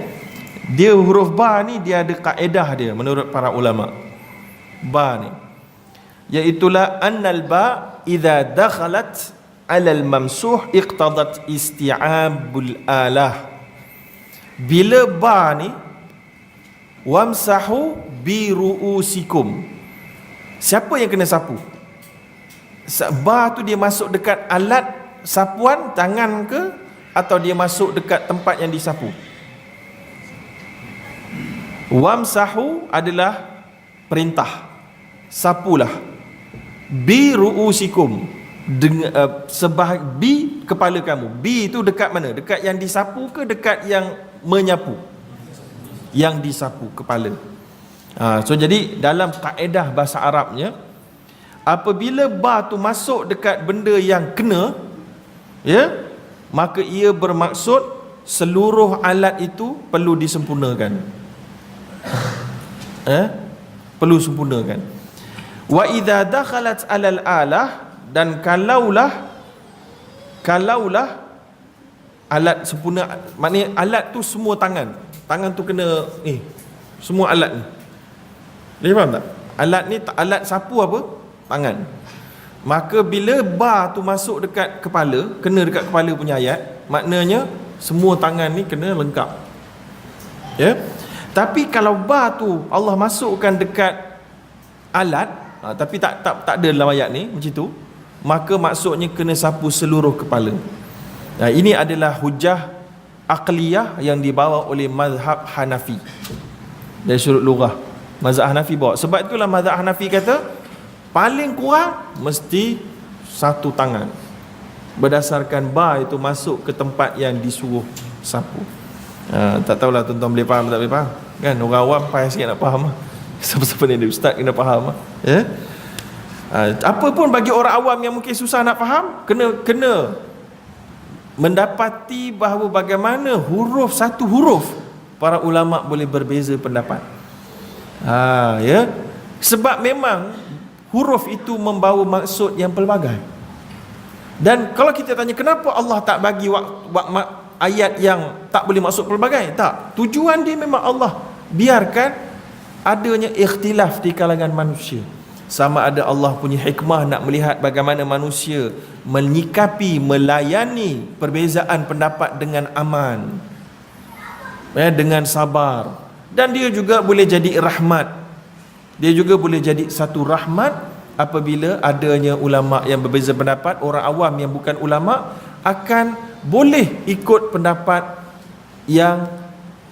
Dia huruf ba ni dia ada kaedah dia menurut para ulama. Ba ni iaitulah annal ba idza dakhalat alal mamsuh iqtadat isti'abul alah. Bila ba ni wamsahu bi ru'usikum, siapa yang kena sapu? Ba tu dia masuk dekat alat sapuan tangan ke, atau dia masuk dekat tempat yang disapu? Wamsahu adalah perintah, sapulah. Bi ru'usikum, bi kepala kamu. Bi itu dekat mana? Dekat yang disapu ke dekat yang menyapu? Yang disapu kepala. So jadi dalam kaedah bahasa Arabnya, apabila ba tu masuk dekat benda yang kena, ya, maka ia bermaksud seluruh alat itu perlu disempurnakan. Perlu sempurnakan. Wa idza dakhalat alal alah, dan kalaulah alat sempurna, maknanya alat tu semua tangan tu kena semua alat ni. Dia faham tak? Alat ni, alat sapu apa? Tangan. Maka bila ba tu masuk dekat kepala, kena dekat kepala punya ayat, maknanya semua tangan ni kena lengkap. Ya. Tapi kalau ba tu Allah masukkan dekat alat, tapi tak ada dalam ayat ni macam tu, maka maksudnya kena sapu seluruh kepala. Ini adalah hujah aqliyah yang dibawa oleh mazhab Hanafi dari sudut lughah. Mazhab Hanafi bawa, sebab itulah mazhab Hanafi kata paling kurang mesti satu tangan, berdasarkan ba itu masuk ke tempat yang disuruh sapu. Tak tahulah tuan-tuan boleh faham tak boleh faham kan? Orang awam payah sikit nak faham. Siapa-siapa ni ustaz kena faham, ya. Apa pun bagi orang awam yang mungkin susah nak faham, kena mendapati bahawa bagaimana satu huruf para ulama boleh berbeza pendapat. Ya. Sebab memang huruf itu membawa maksud yang pelbagai. Dan kalau kita tanya kenapa Allah tak bagi ayat yang tak boleh maksud pelbagai, tak. Tujuan dia memang Allah biarkan adanya ikhtilaf di kalangan manusia. Sama ada Allah punya hikmah nak melihat bagaimana manusia menyikapi, melayani perbezaan pendapat dengan aman, dengan sabar. Dan dia juga boleh jadi rahmat. Dia juga boleh jadi satu rahmat apabila adanya ulama yang berbeza pendapat. Orang awam yang bukan ulama akan boleh ikut pendapat yang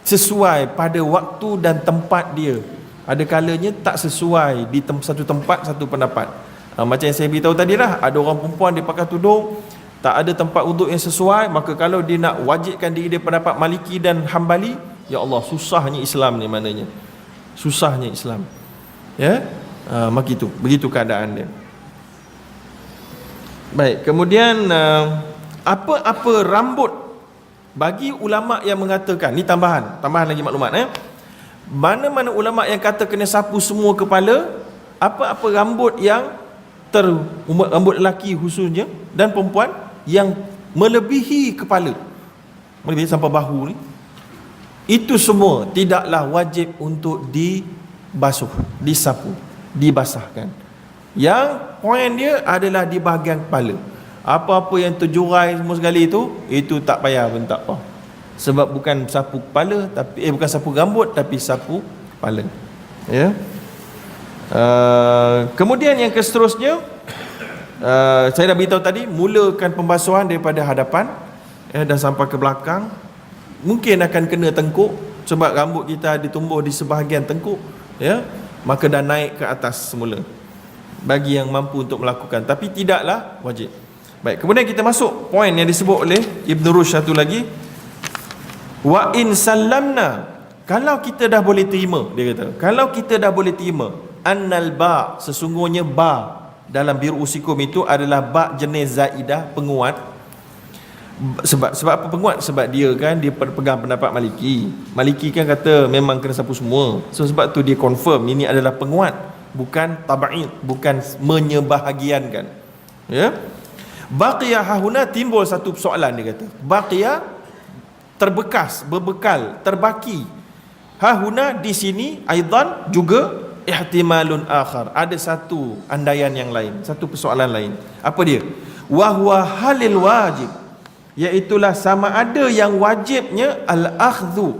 sesuai pada waktu dan tempat dia. Ada kalanya tak sesuai di satu tempat, satu pendapat. Macam yang saya beritahu tadi lah, ada orang perempuan dia pakai tudung, tak ada tempat wuduk yang sesuai, maka kalau dia nak wajibkan diri dia pendapat Maliki dan Hambali, ya Allah, susahnya Islam ni maknanya. Susahnya Islam. Ya? Begitu keadaan dia. Baik, kemudian apa-apa rambut bagi ulama yang mengatakan, ni tambahan lagi maklumat mana-mana ulama yang kata kena sapu semua kepala, apa-apa rambut yang rambut lelaki khususnya dan perempuan yang melebihi kepala, melebihi sampai bahu ni, itu semua tidaklah wajib untuk dibasuh, disapu, dibasahkan. Yang poin dia adalah di bahagian kepala. Apa-apa yang terjurai semua sekali itu tak payah pun, tak apa. Sebab bukan sapu kepala, tapi bukan sapu rambut, tapi sapu kepala. Ya. Kemudian yang seterusnya, saya dah beritahu tadi, mulakan pembasuhan daripada hadapan dan sampai ke belakang. Mungkin akan kena tengkuk sebab rambut kita ditumbuh di sebahagian tengkuk, ya, maka dah naik ke atas semula bagi yang mampu untuk melakukan, tapi tidaklah wajib. Baik, kemudian kita masuk poin yang disebut oleh Ibn Rushd satu lagi. Wa in sallamna, kalau kita dah boleh terima, dia kata, kalau kita dah boleh terima annal ba, sesungguhnya ba dalam biru usikum itu adalah ba jenis zaidah, penguat. Sebab apa penguat? Sebab dia pegang pendapat Maliki kan kata memang kena sapu semua. So sebab tu dia confirm ini adalah penguat, bukan tab'id, bukan menyebahagiankan. Ya. Baqiya hahuna, timbul satu soalan, dia kata. Baqiya, terbekas, berbekal, terbaki. Hahuna, di sini, aidan juga ihtimalun akhar. Ada satu andaian yang lain, satu persoalan lain. Apa dia? Wa huwa halil wajib, iaitulah sama ada yang wajibnya al-akhdhu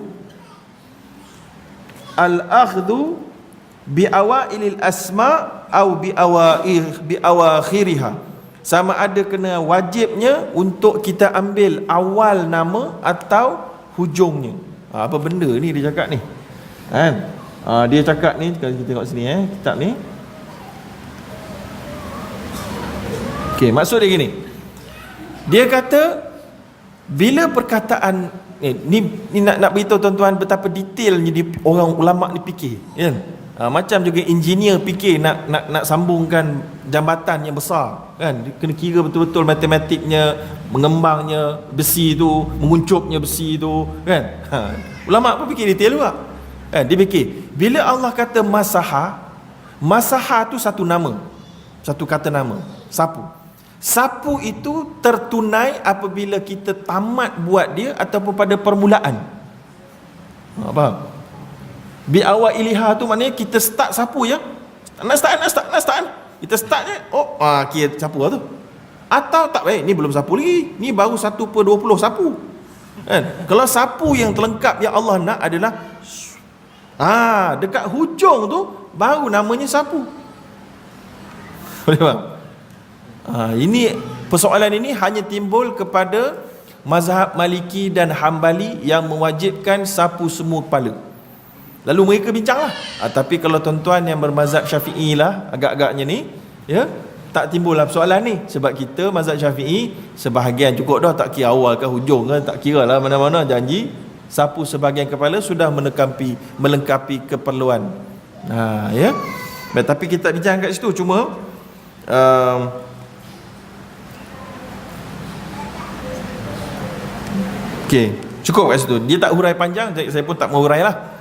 bi awailil asma au bi awakhiriha. Sama ada kena wajibnya untuk kita ambil awal nama atau hujungnya. Apa benda ni dia cakap ni? Kan? Dia cakap ni, kalau kita tengok sini kitab ni. Okey, maksud dia gini. Dia kata bila perkataan ni nak beritahu tuan-tuan betapa detailnya orang ulama ni fikir, kan? Macam juga engineer fikir nak sambungkan jambatan yang besar, kan? Dia kena kira betul-betul matematiknya, mengembangnya besi tu, menguncupnya besi tu, kan? Ulama pun fikir detail juga, kan? Dia fikir bila Allah kata masaha tu satu nama, satu kata nama, sapu itu tertunai apabila kita tamat buat dia ataupun pada permulaan. Faham? Bi awal iliha tu maknanya kita start sapu je. Nak start. Kita start je. Kira sapu lah tu. Atau tak, ni belum sapu lagi. Ni baru 1/20 sapu. Kan? Kalau sapu yang terlengkap yang Allah nak adalah dekat hujung tu baru namanya sapu. Boleh faham? Ini persoalan ini hanya timbul kepada mazhab Maliki dan Hambali yang mewajibkan sapu semua kepala. Lalu mereka bincanglah. Tapi kalau tuan-tuan yang bermazhab Syafi'i lah, agak-agaknya ni, ya, tak timbul lah persoalan ni. Sebab kita mazhab Syafi'i sebahagian cukup dah, tak kira awal ke hujung ke, tak kira lah mana-mana, janji sapu sebahagian kepala sudah melengkapi keperluan. Ya. Tapi kita bincang kat situ cuma okey, cukup kat situ. Dia tak hurai panjang, saya pun tak mau hurai lah.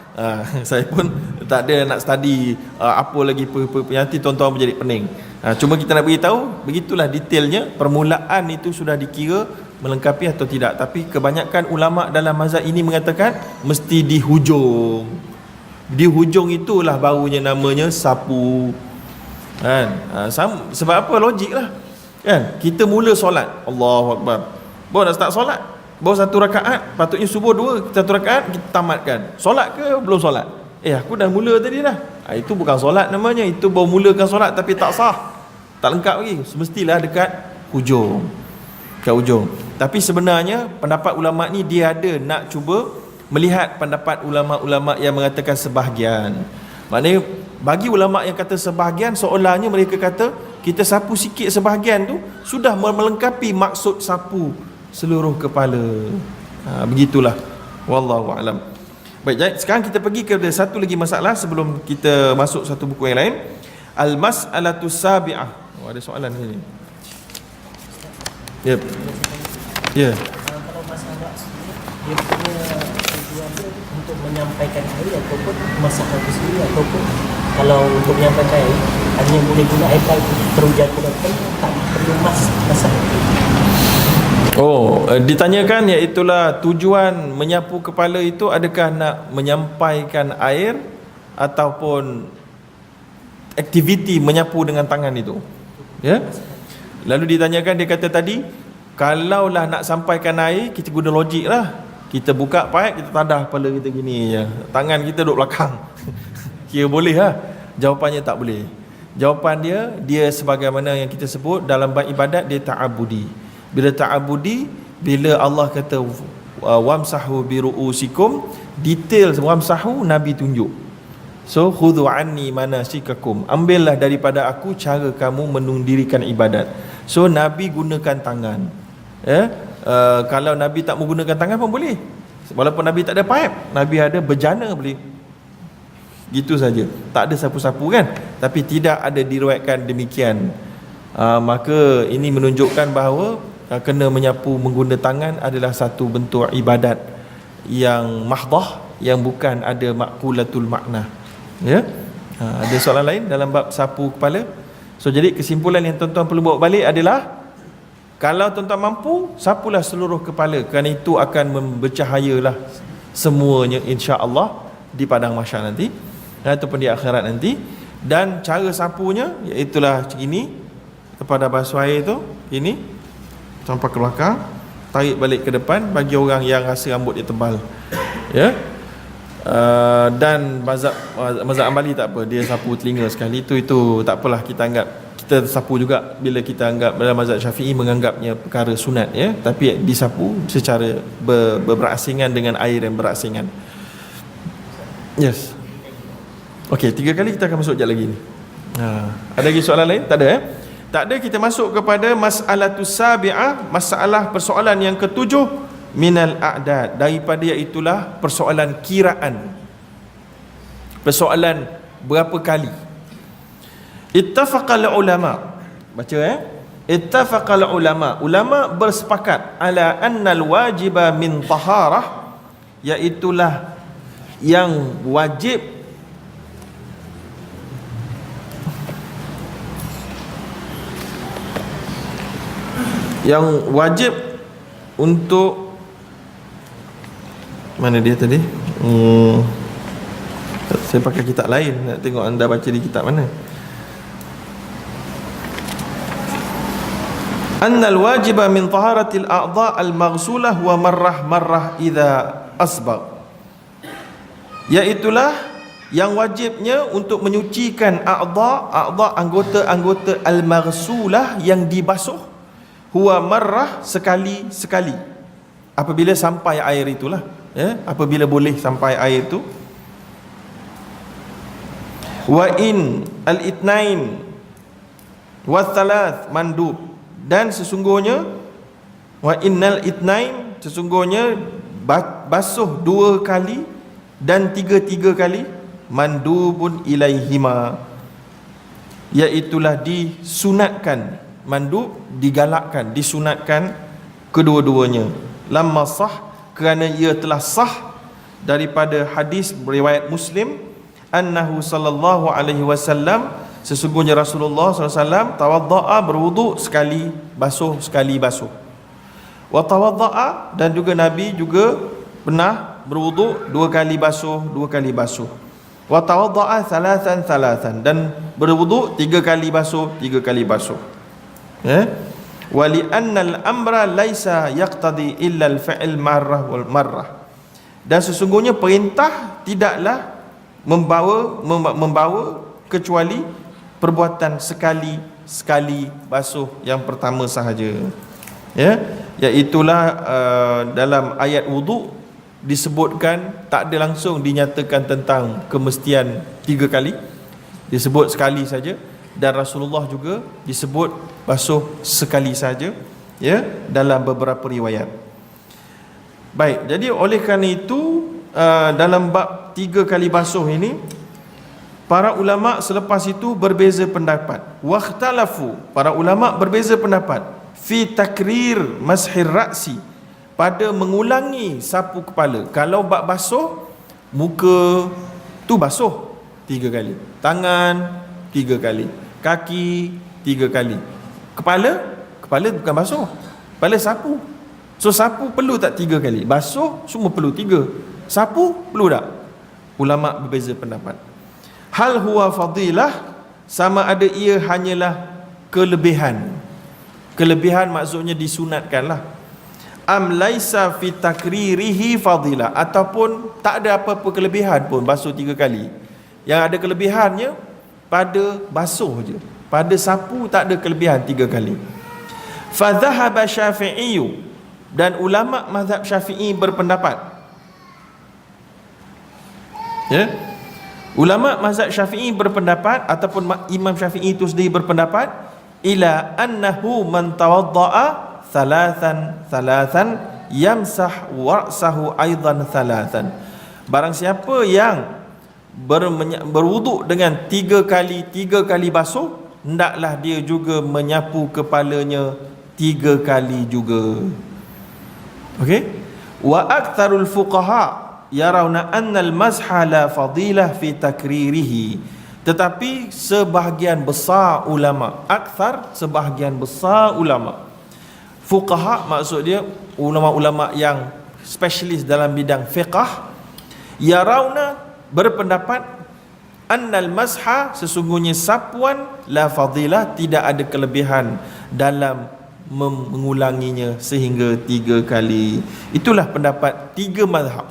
Saya pun tak ada nak study apa lagi nanti tuan-tuan menjadi pening. Cuma kita nak beritahu, begitulah detailnya. Permulaan itu sudah dikira melengkapi atau tidak. Tapi kebanyakan ulama dalam mazhab ini mengatakan mesti di hujung. Di hujung itulah barunya namanya sapu, kan? Sebab apa? Logik lah, kan? Kita mula solat, Allahu Akbar, baru nak start solat, baru 1 rakaat, patutnya subuh 2, 1 rakaat kita tamatkan. Solat ke belum solat? Aku dah mula tadi dah. Itu bukan solat namanya, itu baru mulakan solat tapi tak sah, tak lengkap lagi. Semestilah dekat hujung, kat hujung. Tapi sebenarnya pendapat ulama ni dia ada nak cuba melihat pendapat ulama-ulama yang mengatakan sebahagian. Maknanya bagi ulama yang kata sebahagian, seolahnya mereka kata kita sapu sikit sebahagian tu sudah melengkapi maksud sapu seluruh kepala. Begitulah, wallahu alam. Baik, jadi sekarang kita pergi kepada satu lagi masalah sebelum kita masuk satu buku yang lain. Al-mas'alatu sabi'ah. Ada soalan sini. Yep. Ya. Kalau masalah dia punya tujuan dia untuk menyampaikan air ataupun masak itu sendiri, ataupun kalau untuk menyampaikan air hanya boleh guna air terujan dan tak perlu masak. Ditanyakan iaitulah tujuan menyapu kepala itu adakah nak menyampaikan air ataupun aktiviti menyapu dengan tangan itu. Ya. Lalu ditanyakan, dia kata tadi, kalaulah nak sampaikan air, kita guna logik lah. Kita buka paip, kita tadah kepala kita gini je, tangan kita duduk belakang. Kira boleh lah? Jawapannya tak boleh. Jawapan dia sebagaimana yang kita sebut dalam bab ibadat, dia ta'abudi. Bila ta'abudi, bila Allah kata wamsahu biru'usikum, detail wamsahu Nabi tunjuk. So khudhu anni manasikakum, ambillah daripada aku cara kamu menundirikan ibadat. So Nabi gunakan tangan. Kalau Nabi tak menggunakan tangan pun boleh. Walaupun Nabi tak ada paip, Nabi ada bejana boleh. Gitu saja. Tak ada sapu-sapu kan? Tapi tidak ada diriwayatkan demikian. Maka ini menunjukkan bahawa kena menyapu menggunakan tangan adalah satu bentuk ibadat yang mahdah, yang bukan ada makulatul makna. Ya. Ada soalan lain dalam bab sapu kepala? So jadi kesimpulan yang tuan-tuan perlu bawa balik adalah, kalau tuan-tuan mampu, sapulah seluruh kepala, kerana itu akan bercahayalah semuanya insya-Allah di padang mahsyar nanti ataupun di akhirat nanti. Dan cara sapunya iaitulah ini, kepada basuh air tu ini sampai ke belakang, tarik balik ke depan bagi orang yang rasa rambut dia tebal. Ya. Dan mazhab Ambali tak apa, dia sapu telinga sekali, itu tak apalah, kita anggap kita sapu juga bila kita anggap dalam mazhab Syafi'i menganggapnya perkara sunat, ya, tapi disapu secara berasingan dengan air yang berasingan. Yes. Okey, 3 kali kita akan masuk sekejap lagi ni. Ada lagi soalan lain? Tak ada, tak ada. Kita masuk kepada mas'alatus sabi'ah, masalah persoalan yang ketujuh, minal a'dad, daripada iaitulah persoalan kiraan, persoalan berapa kali. Ittafaqal ulama, baca ittafaqal ulama, ulama bersepakat ala annal wajiba min taharah, iaitulah yang wajib untuk mana dia tadi? Saya pakai kitab lain, nak tengok anda baca di kitab mana. Annal wajiba min taharatil a'dha' al-maghsulah wa marrah idza asbagh, iaitulah yang wajibnya untuk menyucikan a'dha' anggota-anggota al-maghsulah yang dibasuh, huwa marrah sekali apabila sampai air itulah, ya, apabila boleh sampai air itu. Wa in al-itnain wa thalath mandub, dan sesungguhnya wa innal itnain, sesungguhnya basuh 2 kali dan 3 kali, mandubun ilaihima, iaitulah disunatkan. Mandub digalakkan, disunatkan kedua-duanya. Lamma sah, kerana ia telah sah daripada hadis riwayat Muslim, annahu sallallahu alaihi wasallam, sesungguhnya Rasulullah sallallahu alaihi wasallam tawaddaa, berwuduk sekali basuh, wa tawaddaa, dan juga Nabi juga pernah berwuduk 2 kali basuh, wa tawaddaa thalathan, dan berwuduk 3 kali basuh, ya. Wali annal amra laisa yaqtadi illa al-fi'l marrah wal marrah, dan sesungguhnya perintah tidaklah membawa kecuali perbuatan sekali basuh yang pertama sahaja, ya, iaitulah dalam ayat wudu disebutkan, tak ada langsung dinyatakan tentang kemestian 3 kali, disebut sekali saja. Dan Rasulullah juga disebut basuh sekali saja, ya, dalam beberapa riwayat. Baik, jadi oleh kerana itu dalam bab 3 kali basuh ini, para ulama selepas itu berbeza pendapat. Wakhtalafu, para ulama berbeza pendapat fi takrir mashir ra'si, pada mengulangi sapu kepala. Kalau bab basuh, muka tu basuh 3 kali, tangan 3 kali, kaki 3 kali, kepala bukan basuh, kepala sapu. So sapu perlu tak 3 kali? Basuh semua perlu 3. Sapu perlu tak? Ulama berbeza pendapat. Hal huwa fadilah, sama ada ia hanyalah kelebihan. Kelebihan maksudnya disunatkanlah. Am laisa fi takririhi fadilah, ataupun tak ada apa-apa kelebihan pun basuh 3 kali. Yang ada kelebihannya pada basuh je, pada sapu tak ada kelebihan 3 kali. Fa dhahaba Syafi'i, dan ulama mazhab Syafi'i berpendapat, ya, ulama mazhab Syafi'i berpendapat, ataupun Imam Syafi'i itu sendiri berpendapat, ila annahu man tawadda'a thalathan yamsah wa'sahu aidan thalathan. Barang siapa yang berwuduk dengan 3 kali basuh, hendaklah dia juga menyapu kepalanya 3 kali juga. Okey? Wa aktsarul fuqaha yarawna anna al-mazha la fadilah fi takririhi. Tetapi sebahagian besar ulama, aktsar, sebahagian besar ulama, fuqaha maksud dia ulama-ulama yang spesialis dalam bidang fiqh, yarawna, berpendapat, annal mazha, sesungguhnya sapuan, la fadilah, tidak ada kelebihan dalam mengulanginya sehingga 3 kali. Itulah pendapat 3 mazhab,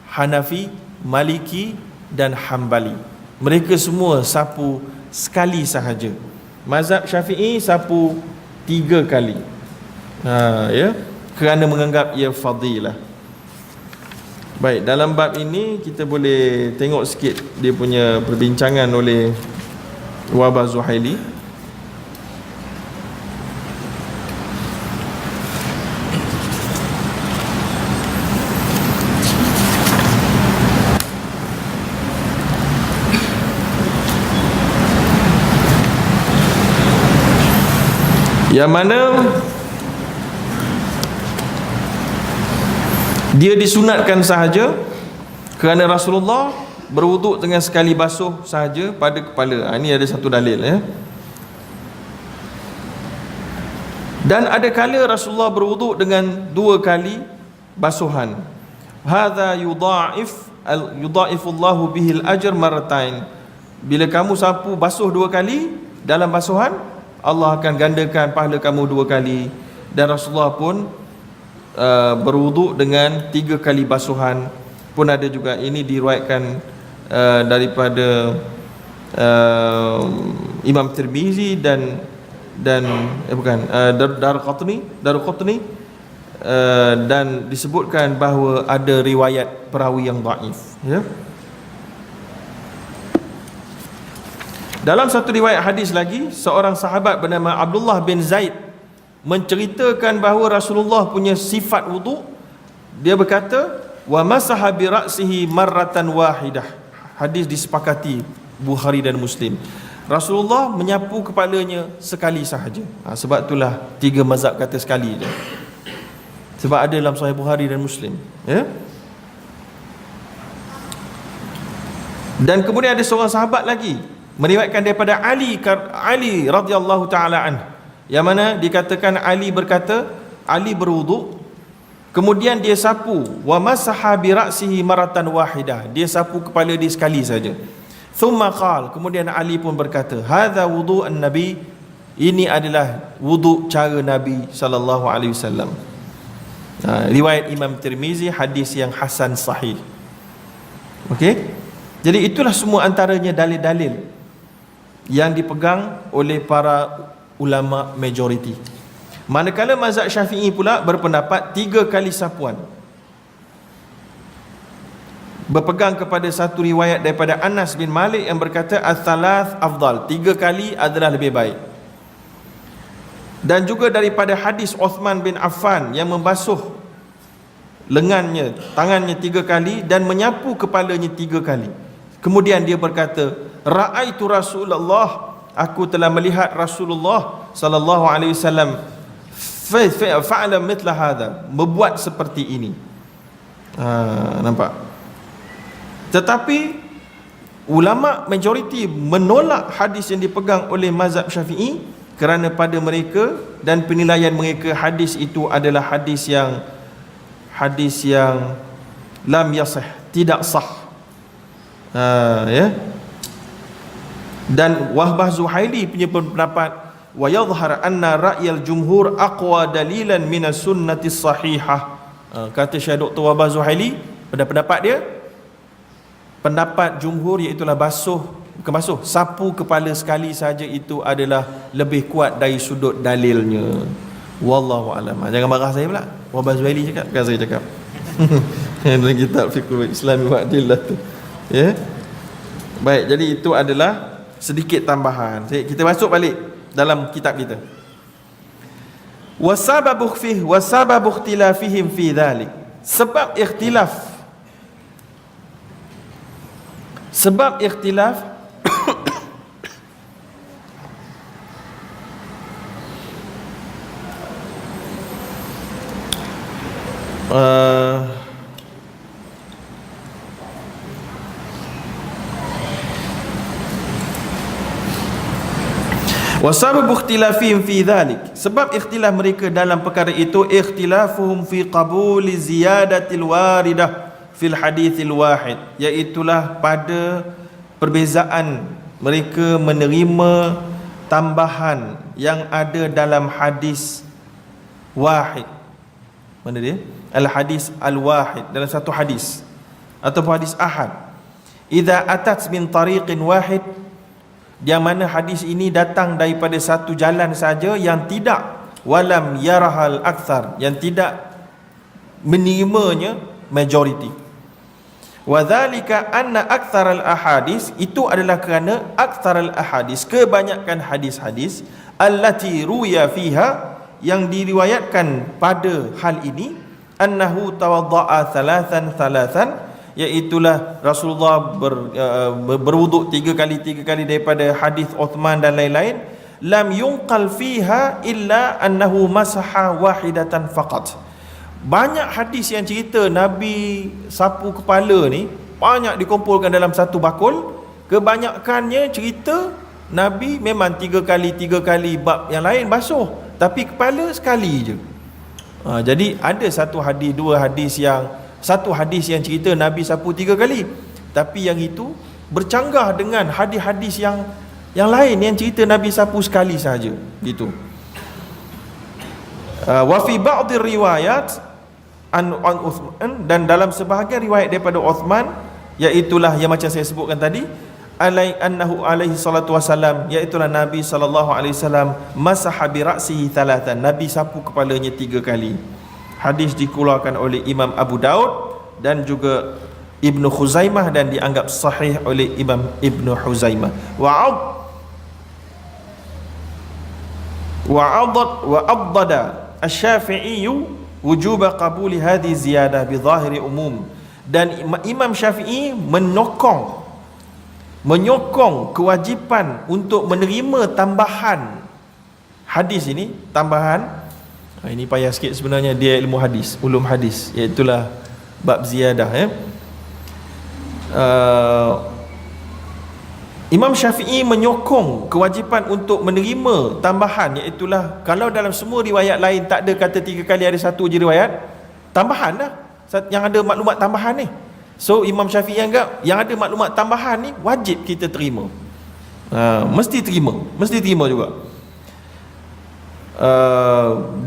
Hanafi, Maliki dan Hambali. Mereka semua sapu sekali sahaja. Mazhab Syafi'i sapu 3 kali. Ya, kerana menganggap ia fadilah. Baik, dalam bab ini kita boleh tengok sikit dia punya perbincangan oleh Wahbah Zuhaili. Yang mana dia disunatkan sahaja kerana Rasulullah berwuduk dengan sekali basuh sahaja pada kepala. Ini ada satu dalil, ya. Dan ada kala Rasulullah berwuduk dengan 2 kali basuhan. Hadza yudha'ifullahu bihil ajr marratain. Bila kamu sapu basuh 2 kali dalam basuhan, Allah akan gandakan pahala kamu 2 kali. Dan Rasulullah pun berwuduk dengan 3 kali basuhan pun ada juga. Ini diriwayatkan daripada Imam Tirmizi dan Daraqutni, dan disebutkan bahawa ada riwayat perawi yang dhaif, ya. Dalam satu riwayat hadis lagi, seorang sahabat bernama Abdullah bin Zaid menceritakan bahawa Rasulullah punya sifat wuduk. Dia berkata, wa masaha bi ra'sihi marratan wahidah. Hadis disepakati Bukhari dan Muslim. Rasulullah menyapu kepalanya sekali sahaja. Sebab itulah 3 mazhab kata sekali je. Sebab ada dalam Sahih Bukhari dan Muslim, ya. Dan kemudian ada seorang sahabat lagi meriwayatkan daripada Ali radhiyallahu taala anhu, yang mana dikatakan Ali berkata, Ali berwuduk, kemudian dia sapu, wa masaha bi ra'sihi maratan wahidah, dia sapu kepala dia sekali saja. Thumma qala, kemudian Ali pun berkata, hadza wudu'an nabi, ini adalah wuduk cara Nabi sallallahu alaihi wasallam. Riwayat Imam Tirmizi, hadis yang hasan sahih. Okey, jadi itulah semua antaranya dalil-dalil yang dipegang oleh para ulama majoriti. Manakala mazhab Syafi'i pula berpendapat 3 kali sapuan. berpegang kepada satu riwayat daripada Anas bin Malik yang berkata ats-tsalath afdal, 3 kali adalah lebih baik. Dan juga daripada hadis Uthman bin Affan yang membasuh lengannya, tangannya 3 kali dan menyapu kepalanya 3 kali. Kemudian dia berkata, ra'aitu Rasulullah, aku telah melihat Rasulullah sallallahu alaihi wasallam fa'ala mithla hadha, membuat seperti ini. Nampak? Tetapi ulama majoriti menolak hadis yang dipegang oleh mazhab Syafi'i kerana pada mereka dan penilaian mereka hadis itu adalah hadis yang lam yasih, tidak sah. Ya. Dan Wahbah Zuhaili punya pendapat, wa yadhhar anna ra'yal jumhur aqwa dalilan minas sunnati sahihah. Kata Syekh Dr. Wahbah Zuhaili, pada pendapat dia, pendapat jumhur iaitu sapu kepala sekali saja itu adalah lebih kuat dari sudut dalilnya. Wallahu alam. Jangan marah saya pula. Wahbah Zuhaili cakap, bukan saya cakap. Dalam kitab Fiqhul Islam wa Adillah tu. Ya. Baik, jadi itu adalah sedikit tambahan. Kita masuk balik dalam kitab kita. Wasababu ikhtilafihim fi dhalik. Sebab ikhtilaf wasababu ikhtilafihim fi dhalik, sebab ikhtilaf mereka dalam perkara itu, ikhtilafuhum fi qabuli ziyadatil waridah fil hadithil wahid, iaitulah pada perbezaan mereka menerima tambahan yang ada dalam hadis wahid. Mana dia? Al hadis al wahid, dalam satu hadis ataupun hadis ahad. Idza atat min tariqin wahid, yang mana hadis ini datang daripada satu jalan saja, yang tidak walam yarahal akthar, yang tidak menerimanya majoriti. Wa dzalika anna aktsaral ahadis, itu adalah kerana aktsaral ahadis, kebanyakan hadis-hadis, allati ruya fiha, yang diriwayatkan pada hal ini, annahu tawadda'a thalathan, iaitulah Rasulullah berwuduk 3 kali daripada hadis Uthman dan lain-lain. Lam yunqal fiha illa annahu masaha wahidatan faqat. Banyak hadis yang cerita Nabi sapu kepala ni banyak dikumpulkan dalam satu bakul. Kebanyakannya cerita Nabi memang 3 kali bab yang lain basuh, tapi kepala sekali je. Jadi ada satu hadis yang cerita Nabi sapu 3 kali, tapi yang itu bercanggah dengan hadis-hadis yang lain yang cerita Nabi sapu sekali saja, gitu. Wa fi ba'dhi riwayat an Uthman, dan dalam sebahagian riwayat daripada Uthman, iaitulah yang macam saya sebutkan tadi, annahu alaihi salatu wasalam, iaitulah Nabi sallallahu alaihi wasallam masaha bi ra'sihi thalathan, Nabi sapu kepalanya 3 kali. Hadis dikeluarkan oleh Imam Abu Daud dan juga Ibnu Khuzaimah, dan dianggap sahih oleh Imam Ibnu Khuzaimah. Wa abdada asy-Syafi'i wujuba qabuli hadhihi ziyadah bi dhahiri umum, dan Imam Syafi'i menyokong kewajipan untuk menerima tambahan hadis ini. Tambahan ini payah sikit sebenarnya, dia ilmu hadis, ulum hadis, iaitulah bab ziyadah, ya. Imam Syafi'i menyokong kewajipan untuk menerima tambahan, iaitulah kalau dalam semua riwayat lain tak ada kata 3 kali, ada satu je riwayat tambahan dah yang ada maklumat tambahan ni. So Imam Syafi'i anggap yang ada maklumat tambahan ni wajib kita terima. Mesti terima juga.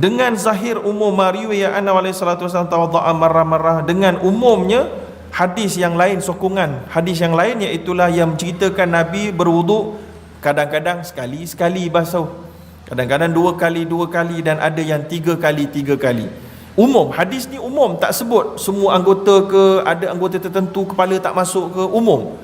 Dengan zahir umum mariwaya anna alaihi salatu wasallam tawadda'a marrah, dengan umumnya hadis yang lain, sokongan hadis yang lain, iaitulah yang menceritakan Nabi berwuduk kadang-kadang sekali basuh, kadang-kadang 2 kali, dan ada yang 3 kali. Umum, hadis ni umum, tak sebut semua anggota ke, ada anggota tertentu kepala tak masuk ke, umum.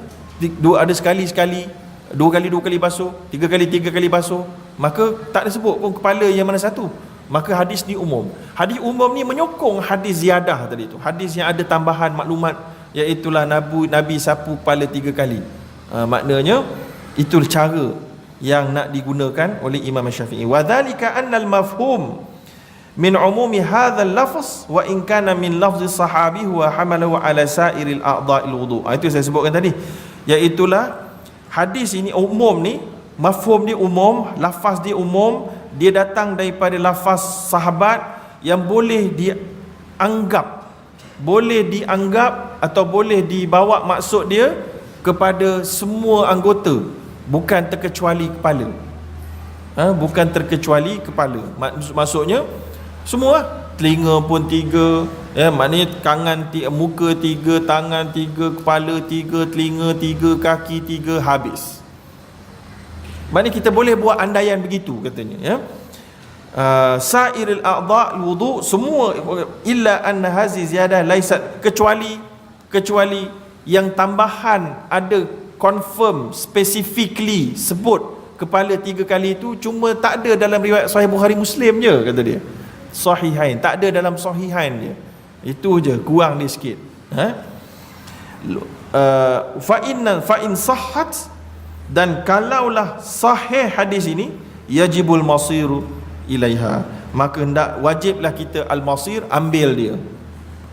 Ada sekali-sekali, dua kali basuh, tiga kali basuh, maka tak ada sebut pun kepala yang mana satu. Maka hadis ni umum. Hadis umum ni menyokong hadis ziyadah tadi tu, hadis yang ada tambahan maklumat, iaitulah Nabi sapu kepala 3 kali. Maknanya itu cara yang nak digunakan oleh Imam Syafi'i. Wa dzalika annal mafhum min umumi hadzal lafz wa in kana min lafzi sahabi huwa hamalahu ala sairil a'dha'il wudu. Itu saya sebutkan tadi, iaitulah hadis ini umum ni, mafhum dia umum, lafaz dia umum, dia datang daripada lafaz sahabat yang boleh dianggap atau boleh dibawa maksud dia kepada semua anggota, bukan terkecuali kepala. Bukan terkecuali kepala. Maksudnya semua, telinga pun 3, maknanya muka 3, tangan 3, kepala 3, telinga 3, kaki 3, habis. Maknanya kita boleh buat andaian begitu katanya, sairil a'dha' wudu, semua, illa anna hazi ziyadah laisat, kecuali yang tambahan ada confirm specifically sebut kepala 3 kali itu, cuma tak ada dalam riwayat Sahih Bukhari Muslim je, kata dia. Sahihain, tak ada dalam Sahihain dia. Itu je, kurang dia sikit. Fa in sahhat, dan kalaulah sahih hadis ini, yajibul masiru ilaiha, maka hendak wajiblah kita al-masir, ambil dia,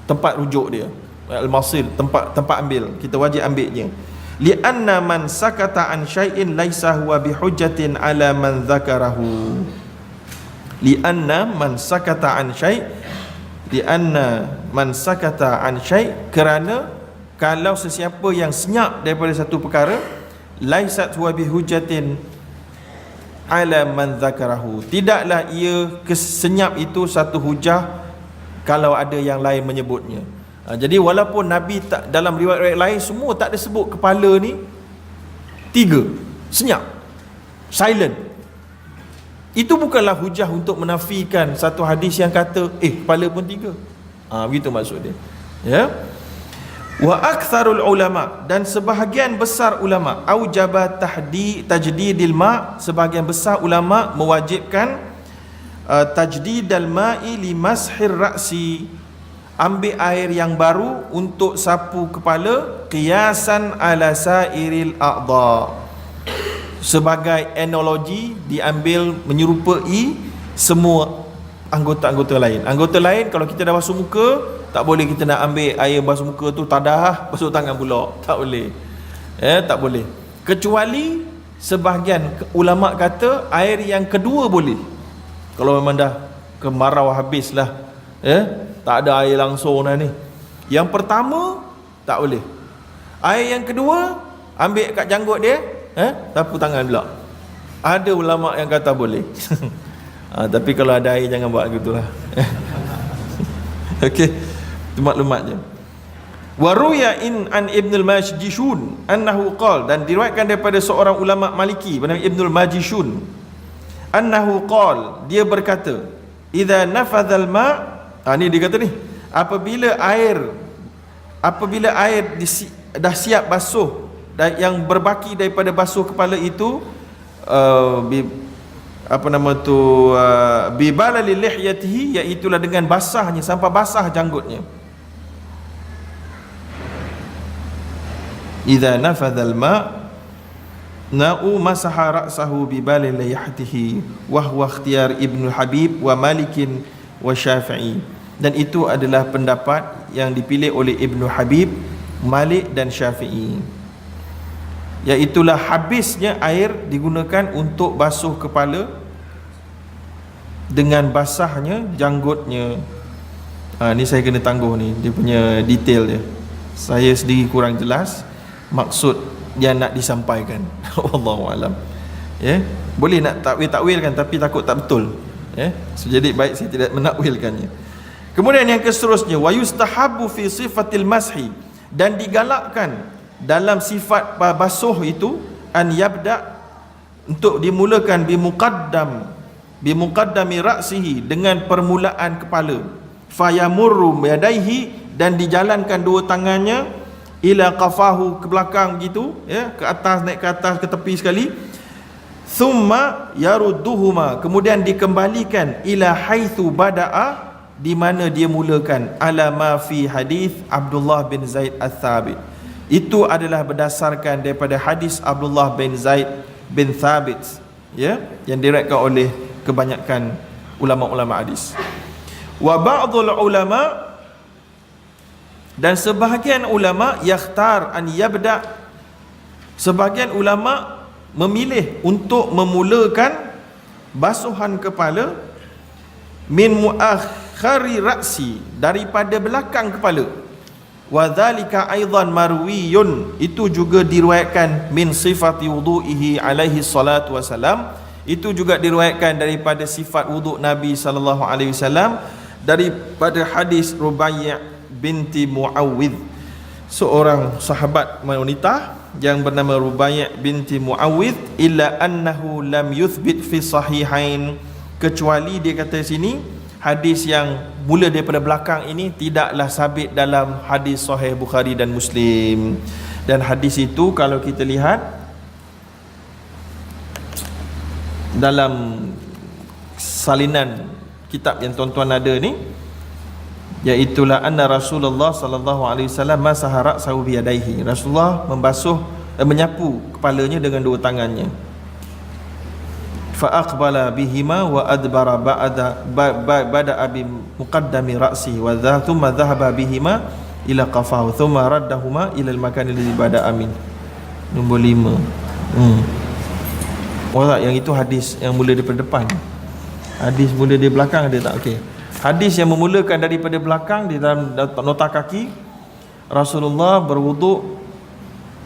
tempat rujuk dia. Al-masir, tempat ambil, kita wajib ambilnya. Li'anna man sakata an syai'in laisa huwa bihujjatin ala man dzakarahu. Li'anna man sakata an syai', kerana kalau sesiapa yang senyap daripada satu perkara, laisat huwa bihujjatin ala man dzakarahu, tidaklah ia kesenyap itu satu hujah kalau ada yang lain menyebutnya. Jadi walaupun Nabi tak, dalam riwayat-riwayat lain semua tak ada sebut kepala ni 3, senyap, silent, itu bukanlah hujah untuk menafikan satu hadis yang kata kepala pun 3. Begitu maksud dia, ya. Wa aktsarul ulama, dan sebahagian besar ulama, aujaba tajdidil ma, sebahagian besar ulama mewajibkan tajdidal ma'i li mashir ra'si, ambil air yang baru untuk sapu kepala, qiyasan ala sairil a'dha, sebagai analogi, diambil menyerupai semua anggota-anggota lain. Anggota lain, kalau kita dah basuh muka, tak boleh kita nak ambil air basuh muka tu tadah basuh tangan pula, tak boleh. Tak boleh. Kecuali sebahagian ulama kata air yang kedua boleh. Kalau memang dah kemarau habislah, tak ada air langsung dah ni. Yang pertama tak boleh. Air yang kedua ambil kat janggut dia, sapu tangan pula. Ada ulama yang kata boleh. Tapi kalau ada air jangan buat gitulah. Okey, itu maklumat je. Wa ruya an Ibnul Majishun annahu qala, dan diriwayatkan daripada seorang ulama Maliki bernama Ibnul Majishun, annahu qala, dia berkata, idza nafadhal ma, ni dia kata ni, apabila air dah siap basuh, yang berbaki daripada basuh kepala itu, bibalali lihyatihi, iaitulah dengan basahnya, sampai basah janggutnya. Idza nafadhal ma na'u masaha ra'sahu bibalali lihyatihi wa huwa ikhtiyar Ibnu Habib wa Malikin wa Syafi'i, dan itu adalah pendapat yang dipilih oleh Ibnu Habib, Malik dan Syafi'i, iaitulah habisnya air digunakan untuk basuh kepala dengan basahnya janggutnya. Ni saya kena tangguh ni, dia punya detail dia, saya sendiri kurang jelas maksud yang nak disampaikan. Wallahu alam. Boleh nak takwil-takwilkan, tapi takut tak betul. So, jadi baik saya tidak menakwilkannya. Kemudian yang seterusnya, wa yustahabbu fi sifatil mashi, dan digalakkan dalam sifat basuh itu, an yabda, untuk dimulakan bimuqaddami ra'sihi, dengan permulaan kepala, fayamurru yadaihi, dan dijalankan dua tangannya ila qafahu, ke belakang begitu, ya, ke atas, naik ke atas, ke tepi sekali. Thumma yarudduhuma, kemudian dikembalikan ila haitsu bada'a, di mana dia mulakan, ala ma fi hadis Abdullah bin Zaid Ats-Tsabit. Itu adalah berdasarkan daripada hadis Abdullah bin Zaid bin Thabit, ya, yang diriwayatkan oleh kebanyakan ulama-ulama hadis. Wa ba'dul ulama, dan sebahagian ulama, yakhtar an yabda, sebahagian ulama memilih untuk memulakan basuhan kepala min muakhari ra'si, daripada belakang kepala. Wa dzalika aidan marwiyun, itu juga diriwayatkan min sifati wudu'ihi alaihi salatu wasalam, itu juga diriwayatkan daripada sifat wuduk Nabi sallallahu alaihi wasallam, daripada hadis Rubai' binti Muawwidh, seorang sahabat wanita yang bernama Rubai' binti Muawwidh, illa annahu lam yuthbit fi sahihain, kecuali dia kata sini hadis yang mula daripada belakang ini tidaklah sabit dalam hadis sahih Bukhari dan Muslim. Dan hadis itu kalau kita lihat dalam salinan kitab yang tuan-tuan ada ni, iaitulah anna Rasulullah sallallahu alaihi wasallam masaha ra'sahu bi yadayhi, Rasulullah membasuh menyapu kepalanya dengan dua tangannya. Fa aqbala bihima wa adbara bada'a bi muqaddami ra'si wa thumma dhahaba bihima ila qafahu thumma raddahuma ila al-makan alladhi bada'a min. Nombor 5. Oh tak, yang itu hadis yang mula daripada depan. Hadis mula dari belakang ada tak? Okey. Hadis yang memulakan daripada belakang di dalam nota kaki, Rasulullah berwuduk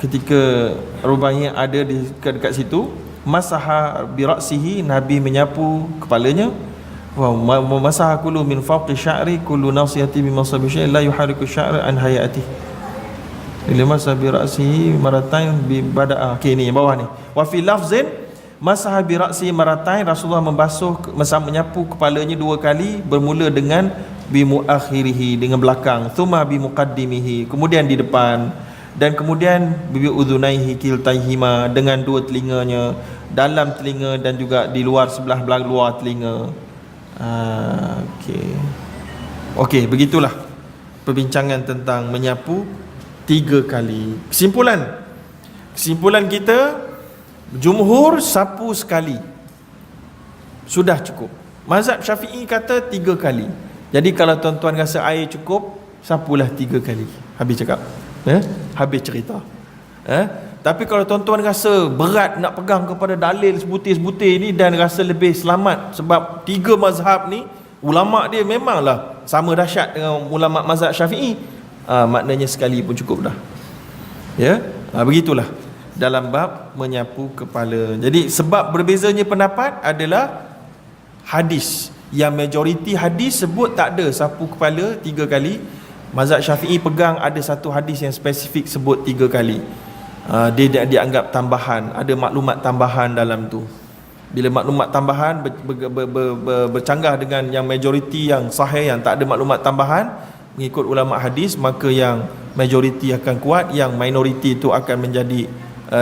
ketika Rubai' ada di dekat situ, masaha bi ra'sihi, Nabi menyapu kepalanya, wa masaha kullu min fawqi sya'ri kullu nasiyati bi masabi syai' la yuhariku sya'ra an hayati. Bila masaha bi ra'sihi maratain bi bada'a. Okey, ni yang bawah ni. Wa fi lafzin masaha bi ra'sihi maratain, Rasulullah menyapu kepalanya dua kali, bermula dengan bi muakhirihi, dengan belakang, thumma bi muqaddimihi, kemudian di depan, dan kemudian bi udhunaihi kiltaihima, dengan dua telinganya, dalam telinga dan juga di luar, sebelah luar telinga. Okey, begitulah perbincangan tentang menyapu 3 kali. Kesimpulan kita, jumhur sapu sekali sudah cukup. Mazhab Syafi'i kata 3 kali. Jadi kalau tuan-tuan rasa air cukup, sapulah 3 kali. Habis cakap, habis cerita. Tapi kalau tuan-tuan rasa berat nak pegang kepada dalil sebutir-sebutir ni dan rasa lebih selamat, sebab 3 mazhab ni ulama dia memanglah sama dahsyat dengan ulama mazhab Syafi'i, maknanya sekali pun cukup dah. Ya, begitulah dalam bab menyapu kepala. Jadi sebab berbezanya pendapat adalah hadis. Yang majoriti hadis sebut tak ada sapu kepala 3 kali. Mazhab Syafi'i pegang ada satu hadis yang spesifik sebut 3 kali. Dia dianggap tambahan, ada maklumat tambahan dalam tu. Bila maklumat tambahan bercanggah dengan yang majoriti yang sahih yang tak ada maklumat tambahan mengikut ulama hadis, maka yang majoriti akan kuat, yang minoriti itu akan menjadi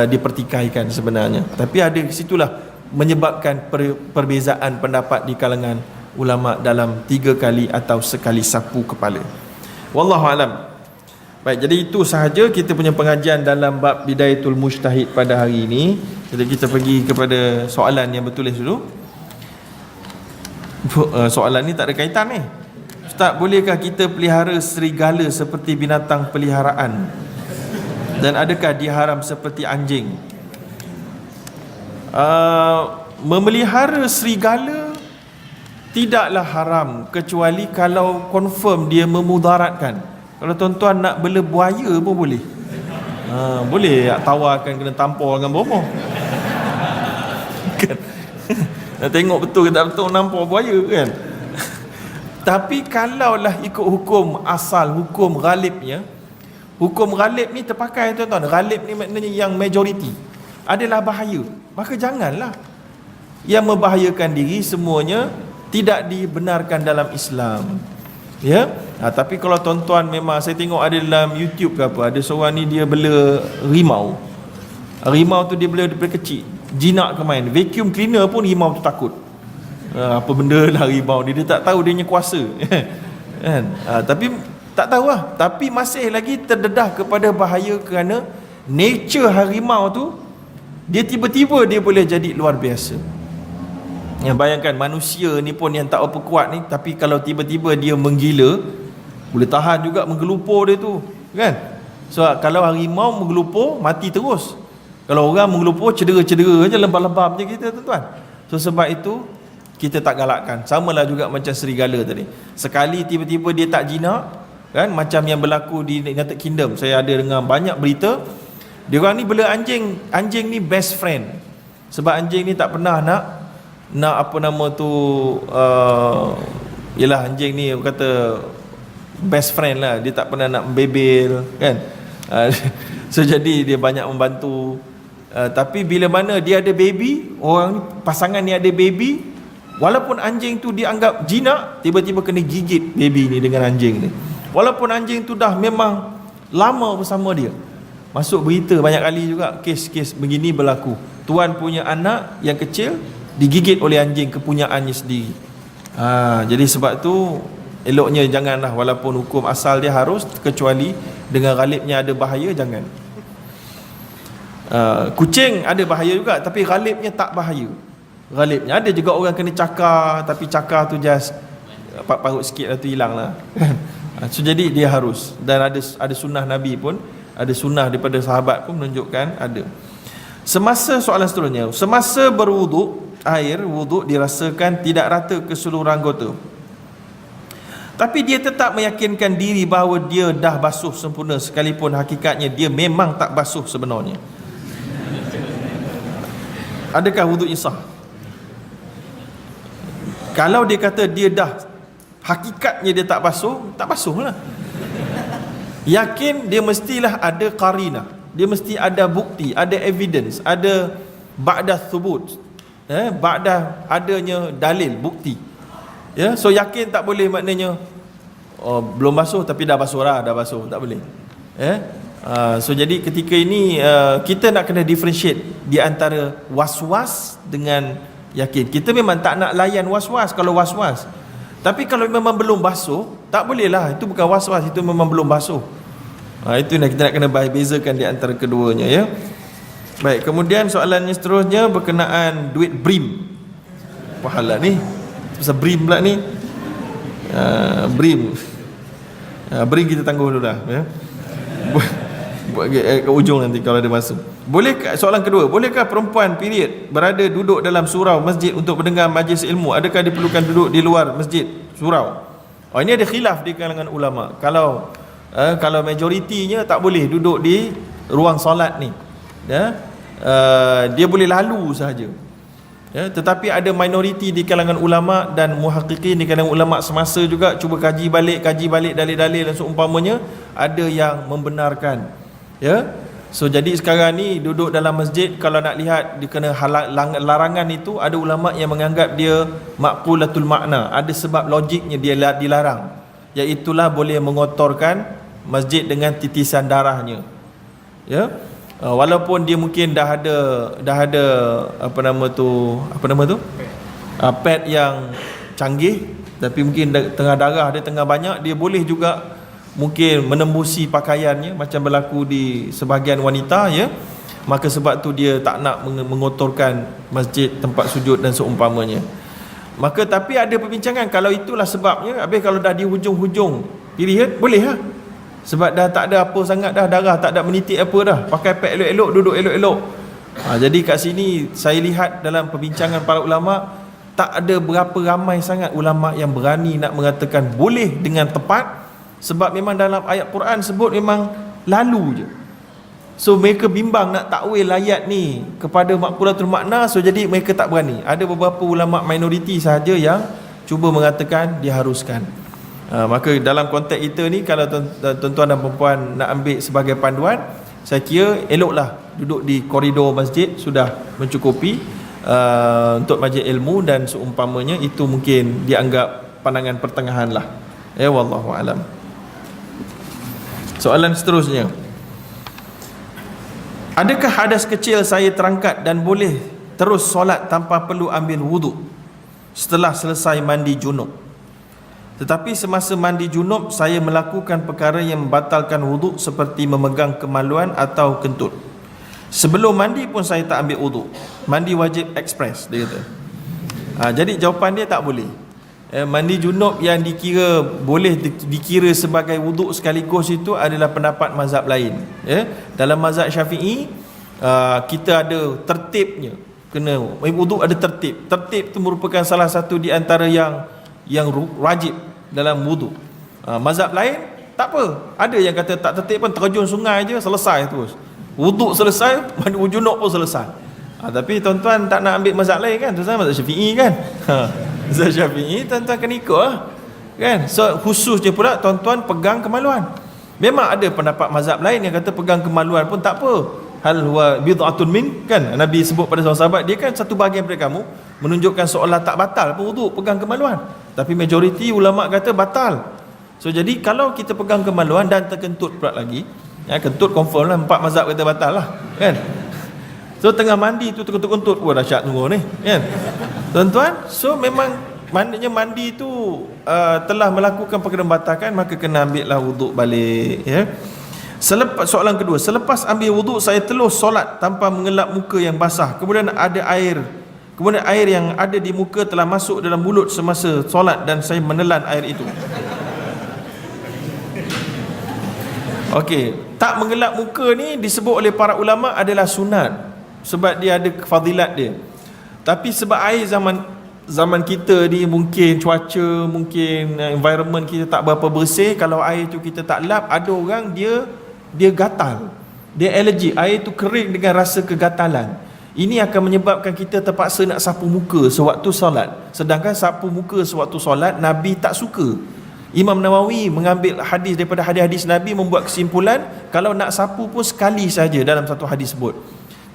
dipertikaikan sebenarnya. Tapi ada di situlah menyebabkan perbezaan pendapat di kalangan ulama dalam 3 kali atau sekali sapu kepala. Wallahu alam. Baik, jadi itu sahaja kita punya pengajian dalam bab Bidayatul Mujtahid pada hari ini. Jadi kita pergi kepada soalan yang bertulis dulu. Soalan ni tak ada kaitan ni. Ustaz, bolehkah kita pelihara serigala seperti binatang peliharaan? Dan adakah dia haram seperti anjing? Memelihara serigala tidaklah haram kecuali kalau confirm dia memudaratkan. Kalau tuan-tuan nak bela buaya pun boleh. Boleh tawarkan kena tampar dengan bomoh. Kan? Nak tengok betul ke tak betul nampar buaya kan. Tapi kalaulah ikut hukum asal, hukum ghalibnya, hukum ghalib ni terpakai tuan-tuan. Ghalib ni maknanya yang majoriti adalah bahaya, maka janganlah. Yang membahayakan diri semuanya tidak dibenarkan dalam Islam. Ya. Tapi kalau tuan-tuan memang saya tengok ada dalam YouTube ke apa, ada seorang ni dia bela rimau. Rimau tu dia bela daripada kecil. Jinak ke main. Vacuum cleaner pun rimau tu takut. Apa benda lah rimau ni, dia tak tahu dia punya kuasa. Kan? Tapi tak tahu lah. Tapi masih lagi terdedah kepada bahaya kerana nature harimau tu dia tiba-tiba dia boleh jadi luar biasa. Bayangkan manusia ni pun yang tak apa kuat ni, tapi kalau tiba-tiba dia menggila, boleh tahan juga menggelupur dia tu, kan? So kalau harimau menggelupur mati terus. Kalau orang menggelupur cedera-cedera je, lebam-lebam je kita, tuan-tuan. So sebab itu kita tak galakkan. Samalah juga macam serigala tadi. Sekali tiba-tiba dia tak jinak, kan? Macam yang berlaku di United Kingdom. Saya ada dengar banyak berita. Dia orang ni bela anjing. Anjing ni best friend. Sebab anjing ni tak pernah nak apa nama tu, yelah anjing ni kata best friend lah, dia tak pernah nak membebel, kan? So jadi dia banyak membantu. Tapi bila mana dia ada baby, orang ni, pasangan ni ada baby, walaupun anjing tu dianggap jinak, tiba-tiba kena gigit baby ni dengan anjing ni, walaupun anjing tu dah memang lama bersama dia. Masuk berita banyak kali juga kes-kes begini berlaku. Tuan punya anak yang kecil digigit oleh anjing kepunyaannya sendiri. Jadi sebab tu eloknya janganlah, walaupun hukum asal dia harus, kecuali dengan ghalibnya ada bahaya, jangan. Kucing ada bahaya juga, tapi ghalibnya tak bahaya. Ghalibnya ada juga orang kena cakar, tapi cakar tu just parut sikit lah tu hilang lah. So jadi dia harus, dan ada sunnah Nabi pun, ada sunnah daripada sahabat pun menunjukkan ada. Semasa soalan seterusnya, semasa berwuduk, air wuduk dirasakan tidak rata ke seluruh anggota, tapi dia tetap meyakinkan diri bahawa dia dah basuh sempurna, sekalipun hakikatnya dia memang tak basuh sebenarnya. Adakah wuduknya sah? Kalau dia kata dia dah hakikatnya dia tak basuh lah. Yakin dia mestilah ada qarinah, dia mesti ada bukti, ada evidence, ada ba'da thubut, ba'da adanya dalil, bukti. Ya, so yakin tak boleh maknanya belum basuh tapi dah basuh lah, dah basuh, tak boleh. So jadi ketika ini kita nak kena differentiate di antara was-was dengan yakin. Kita memang tak nak layan was-was kalau was-was. Tapi kalau memang belum basuh, tak boleh lah, itu bukan was-was, itu memang belum basuh. Itu yang kita nak kena bezakan di antara keduanya, ya. Baik, kemudian soalannya seterusnya berkenaan duit BRIM. Pahala ni pasal BRIM pula ni. BRIM BRIM kita tangguh dulu dah, ya. Buat ke ujung nanti kalau ada masa. Soalan kedua, bolehkah perempuan period berada duduk dalam surau masjid untuk mendengar majlis ilmu? Adakah diperlukan duduk di luar masjid surau? Ini ada khilaf di kalangan ulama. Kalau majoritinya tak boleh duduk di ruang solat ni, ya. Dia boleh lalu sahaja, ya. Tetapi ada minoriti di kalangan ulama dan muhaqqiqin di kalangan ulama semasa juga cuba kaji balik dalil-dalil dan seumpamanya, ada yang membenarkan, ya. So jadi sekarang ni duduk dalam masjid, kalau nak lihat dikena larangan itu, ada ulama yang menganggap dia maqulatul makna, ada sebab logiknya dia dilarang, iaitulah boleh mengotorkan masjid dengan titisan darahnya, ya. Walaupun dia mungkin dah ada apa nama tu pad yang canggih, tapi mungkin tengah darah dia tengah banyak, dia boleh juga mungkin menembusi pakaiannya macam berlaku di sebahagian wanita, ya. Maka sebab tu dia tak nak mengotorkan masjid, tempat sujud dan seumpamanya. Maka tapi ada perbincangan, kalau itulah sebabnya, habis kalau dah di hujung-hujung period, boleh lah. Sebab dah tak ada apa sangat dah, darah tak ada menitik apa dah, pakai pad elok-elok, duduk elok-elok. Jadi kat sini saya lihat dalam perbincangan para ulama, tak ada berapa ramai sangat ulama yang berani nak mengatakan boleh dengan tepat, sebab memang dalam ayat Quran sebut memang lalu je. So mereka bimbang nak takwil ayat ni kepada maqulatul makna, so jadi mereka tak berani. Ada beberapa ulama minoriti sahaja yang cuba mengatakan diharuskan. Maka dalam konteks kita ni, kalau tuan-tuan dan perempuan nak ambil sebagai panduan, saya kira eloklah duduk di koridor masjid, sudah mencukupi untuk majlis ilmu dan seumpamanya. Itu mungkin dianggap pandangan pertengahan lah. Wallahu alam. Soalan seterusnya, adakah hadas kecil saya terangkat dan boleh terus solat tanpa perlu ambil wuduk setelah selesai mandi junub? Tetapi semasa mandi junub saya melakukan perkara yang membatalkan wuduk seperti memegang kemaluan atau kentut. Sebelum mandi pun saya tak ambil wuduk. Mandi wajib ekspres, dia kata. Jadi jawapan dia tak boleh. Mandi junub yang boleh dikira sebagai wuduk sekaligus itu adalah pendapat mazhab lain. Dalam mazhab Syafi'i, kita ada tertibnya. Kena wuduk ada tertib. Tertib itu merupakan salah satu di antara yang wajib dalam wuduk. Mazhab lain tak apa. Ada yang kata tak tertib pun terjun sungai je selesai terus. Wuduk selesai, mandi junub pun selesai. Tapi tuan-tuan tak nak ambil mazhab lain kan? Tuan-tuan mazhab Syafi'i kan? Mazhab Syafi'i tuan-tuan kena ikut lah, kan? So khususnya pula tuan-tuan pegang kemaluan. Memang ada pendapat mazhab lain yang kata pegang kemaluan pun tak apa. Hal huwa bid'atun min, kan? Nabi sebut pada sahabat, dia kan satu bahagian daripada kamu, menunjukkan seolah tak batal pun wuduk pegang kemaluan. Tapi majoriti ulama kata batal. So jadi kalau kita pegang kemaluan dan terkentut pula lagi, kentut confirm lah, 4 mazhab kata batal lah, kan? So tengah mandi tu terkentut-kentut, wah dahsyat tunggu ni, kan? Tuan-tuan, so memang maknanya mandi tu telah melakukan perkara membatalkan, maka kena ambil lah wuduk balik, ya. Soalan kedua, selepas ambil wuduk saya terus solat tanpa mengelap muka yang basah. Kemudian air yang ada di muka telah masuk dalam mulut semasa solat dan saya menelan air itu. Okey, tak mengelap muka ni disebut oleh para ulama adalah sunat sebab dia ada fadilat dia. Tapi sebab air zaman kita ni mungkin cuaca, mungkin environment kita tak berapa bersih, kalau air tu kita tak lap, ada orang dia gatal, dia alergi, air tu kering dengan rasa kegatalan. Ini akan menyebabkan kita terpaksa nak sapu muka sewaktu solat. Sedangkan sapu muka sewaktu solat Nabi tak suka. Imam Nawawi mengambil hadis daripada hadis-hadis Nabi, membuat kesimpulan kalau nak sapu pun sekali saja dalam satu hadis sebut.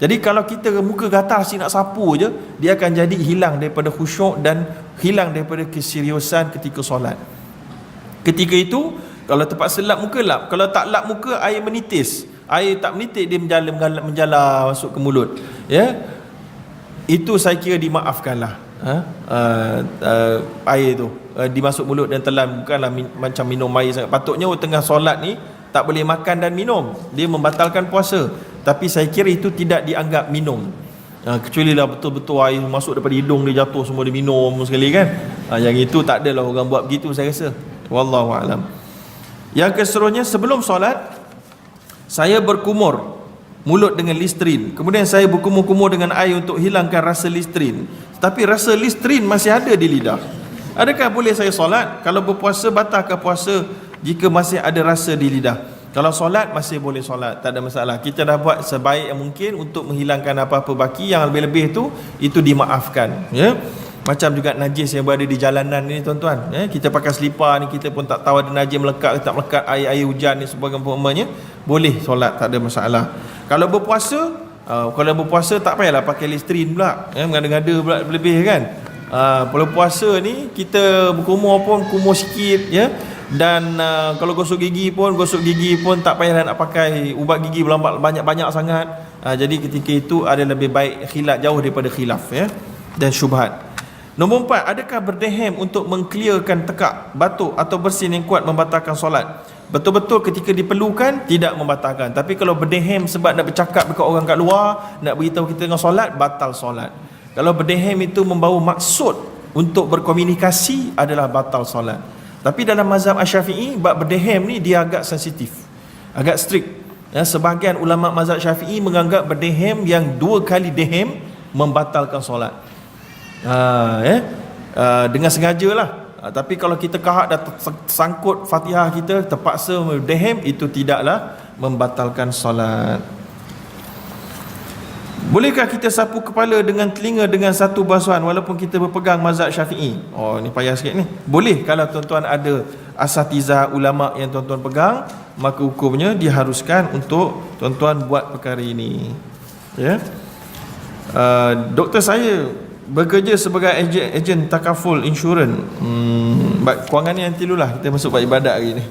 Jadi kalau kita muka gatal si nak sapu je, dia akan jadi hilang daripada khusyuk dan hilang daripada keseriusan ketika solat. Ketika itu kalau terpaksa lap muka, lap. Kalau tak lap muka, air menitis. Air tak menitis, dia menjala masuk ke mulut, ya. Itu saya kira dimaafkanlah. Air tu dimasuk mulut dan telan, bukanlah macam minum air sangat. Patutnya tengah solat ni tak boleh makan dan minum, dia membatalkan puasa. Tapi saya kira itu tidak dianggap minum, kecuali lah betul-betul air masuk daripada hidung dia jatuh semua dia minum sekali, kan? Yang itu tak adalah orang buat begitu, saya rasa. Wallahu alam. Yang keseterusnya, sebelum solat saya berkumur mulut dengan Listerine. Kemudian saya berkumur-kumur dengan air untuk hilangkan rasa Listerine. Tapi rasa Listerine masih ada di lidah. Adakah boleh saya solat? Kalau berpuasa, batalkah puasa jika masih ada rasa di lidah? Kalau solat, masih boleh solat, tak ada masalah. Kita dah buat sebaik yang mungkin untuk menghilangkan apa-apa baki. Yang lebih-lebih itu dimaafkan, ya. Macam juga najis yang berada di jalanan ni, tuan-tuan, ya. Kita pakai selipar ni, kita pun tak tahu ada najis melekat ke tak melekat, air hujan ni sebagainya, boleh solat, tak ada masalah. Kalau berpuasa tak payahlah pakai Listerine pula, ya, mengada-ngada pula lebih, kan. Kalau puasa ni kita berkumur pun kumur sikit, ya. Dan kalau gosok gigi pun tak payahlah nak pakai ubat gigi banyak-banyak sangat. Jadi ketika itu ada lebih baik khilaf, jauh daripada khilaf, ya, dan syubhat. Nombor 4, adakah berdehem untuk mengclearkan tekak, batuk atau bersin yang kuat membatalkan solat? Betul-betul ketika diperlukan tidak membatalkan. Tapi kalau berdehem sebab nak bercakap dekat orang kat luar, nak beritahu kita dengan solat, batal solat. Kalau berdehem itu membawa maksud untuk berkomunikasi, adalah batal solat. Tapi dalam mazhab Asy-Syafi'i, bab berdehem ni dia agak sensitif, agak strict, ya. Sebahagian ulama mazhab Syafi'i menganggap berdehem yang 2 kali dehem membatalkan solat, dengan sengaja lah. Tapi kalau kita kahak dah sangkut Fatihah kita, terpaksa berdehem, itu tidaklah membatalkan solat. Bolehkah kita sapu kepala dengan telinga dengan satu basuhan walaupun kita berpegang mazhab Syafi'i? Oh, ni payah sikit ni. Boleh kalau tuan-tuan ada asatizah ulama yang tuan-tuan pegang, maka hukumnya diharuskan untuk tuan-tuan buat perkara ini, ya. Doktor saya bekerja sebagai ejen takaful insurans. Kewangan ni nanti dulu lah, kita masuk bab ibadat hari ni.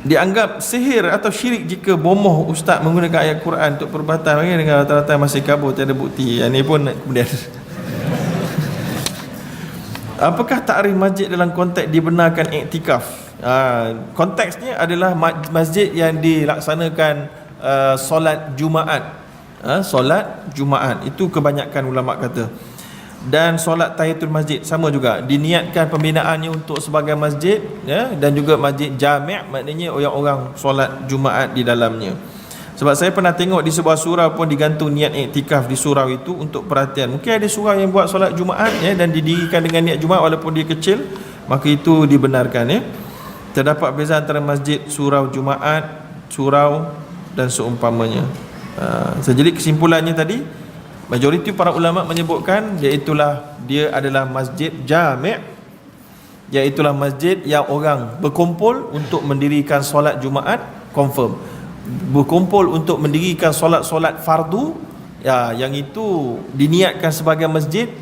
Dianggap sihir atau syirik jika bomoh ustaz menggunakan ayat Quran untuk perubatan dengan rata-rata masih kabur, tiada bukti. Yang ni pun kemudian apakah takrif masjid dalam konteks dibenarkan iktikaf? Konteksnya adalah masjid yang dilaksanakan solat Jumaat. Solat Jumaat itu kebanyakan ulama kata. Dan solat tahiyatul masjid sama juga, diniatkan pembinaannya untuk sebagai masjid, ya, dan juga masjid jami', maknanya orang-orang solat Jumaat di dalamnya. Sebab saya pernah tengok di sebuah surau pun digantung niat iktikaf di surau itu untuk perhatian. Mungkin ada surau yang buat solat Jumaat, ya, dan didirikan dengan niat Jumaat walaupun dia kecil, maka itu dibenarkan, ya. Terdapat beza antara masjid, surau Jumaat, surau dan seumpamanya. Jadi kesimpulannya tadi, majoriti para ulama menyebutkan dia adalah masjid jami', iaitulah masjid yang orang berkumpul untuk mendirikan solat Jumaat, confirm. Berkumpul untuk mendirikan solat-solat fardu, ya, yang itu diniatkan sebagai masjid.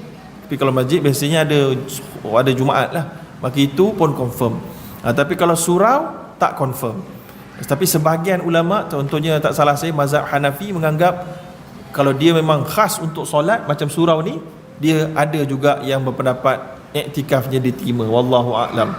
Tapi kalau masjid biasanya ada Jumaat lah, maka itu pun confirm. Tapi kalau surau tak confirm. Tapi sebahagian ulama, contohnya tak salah saya mazhab Hanafi, menganggap kalau dia memang khas untuk solat macam surau ni, dia ada juga yang berpendapat iktikafnya diterima. Wallahu a'lam.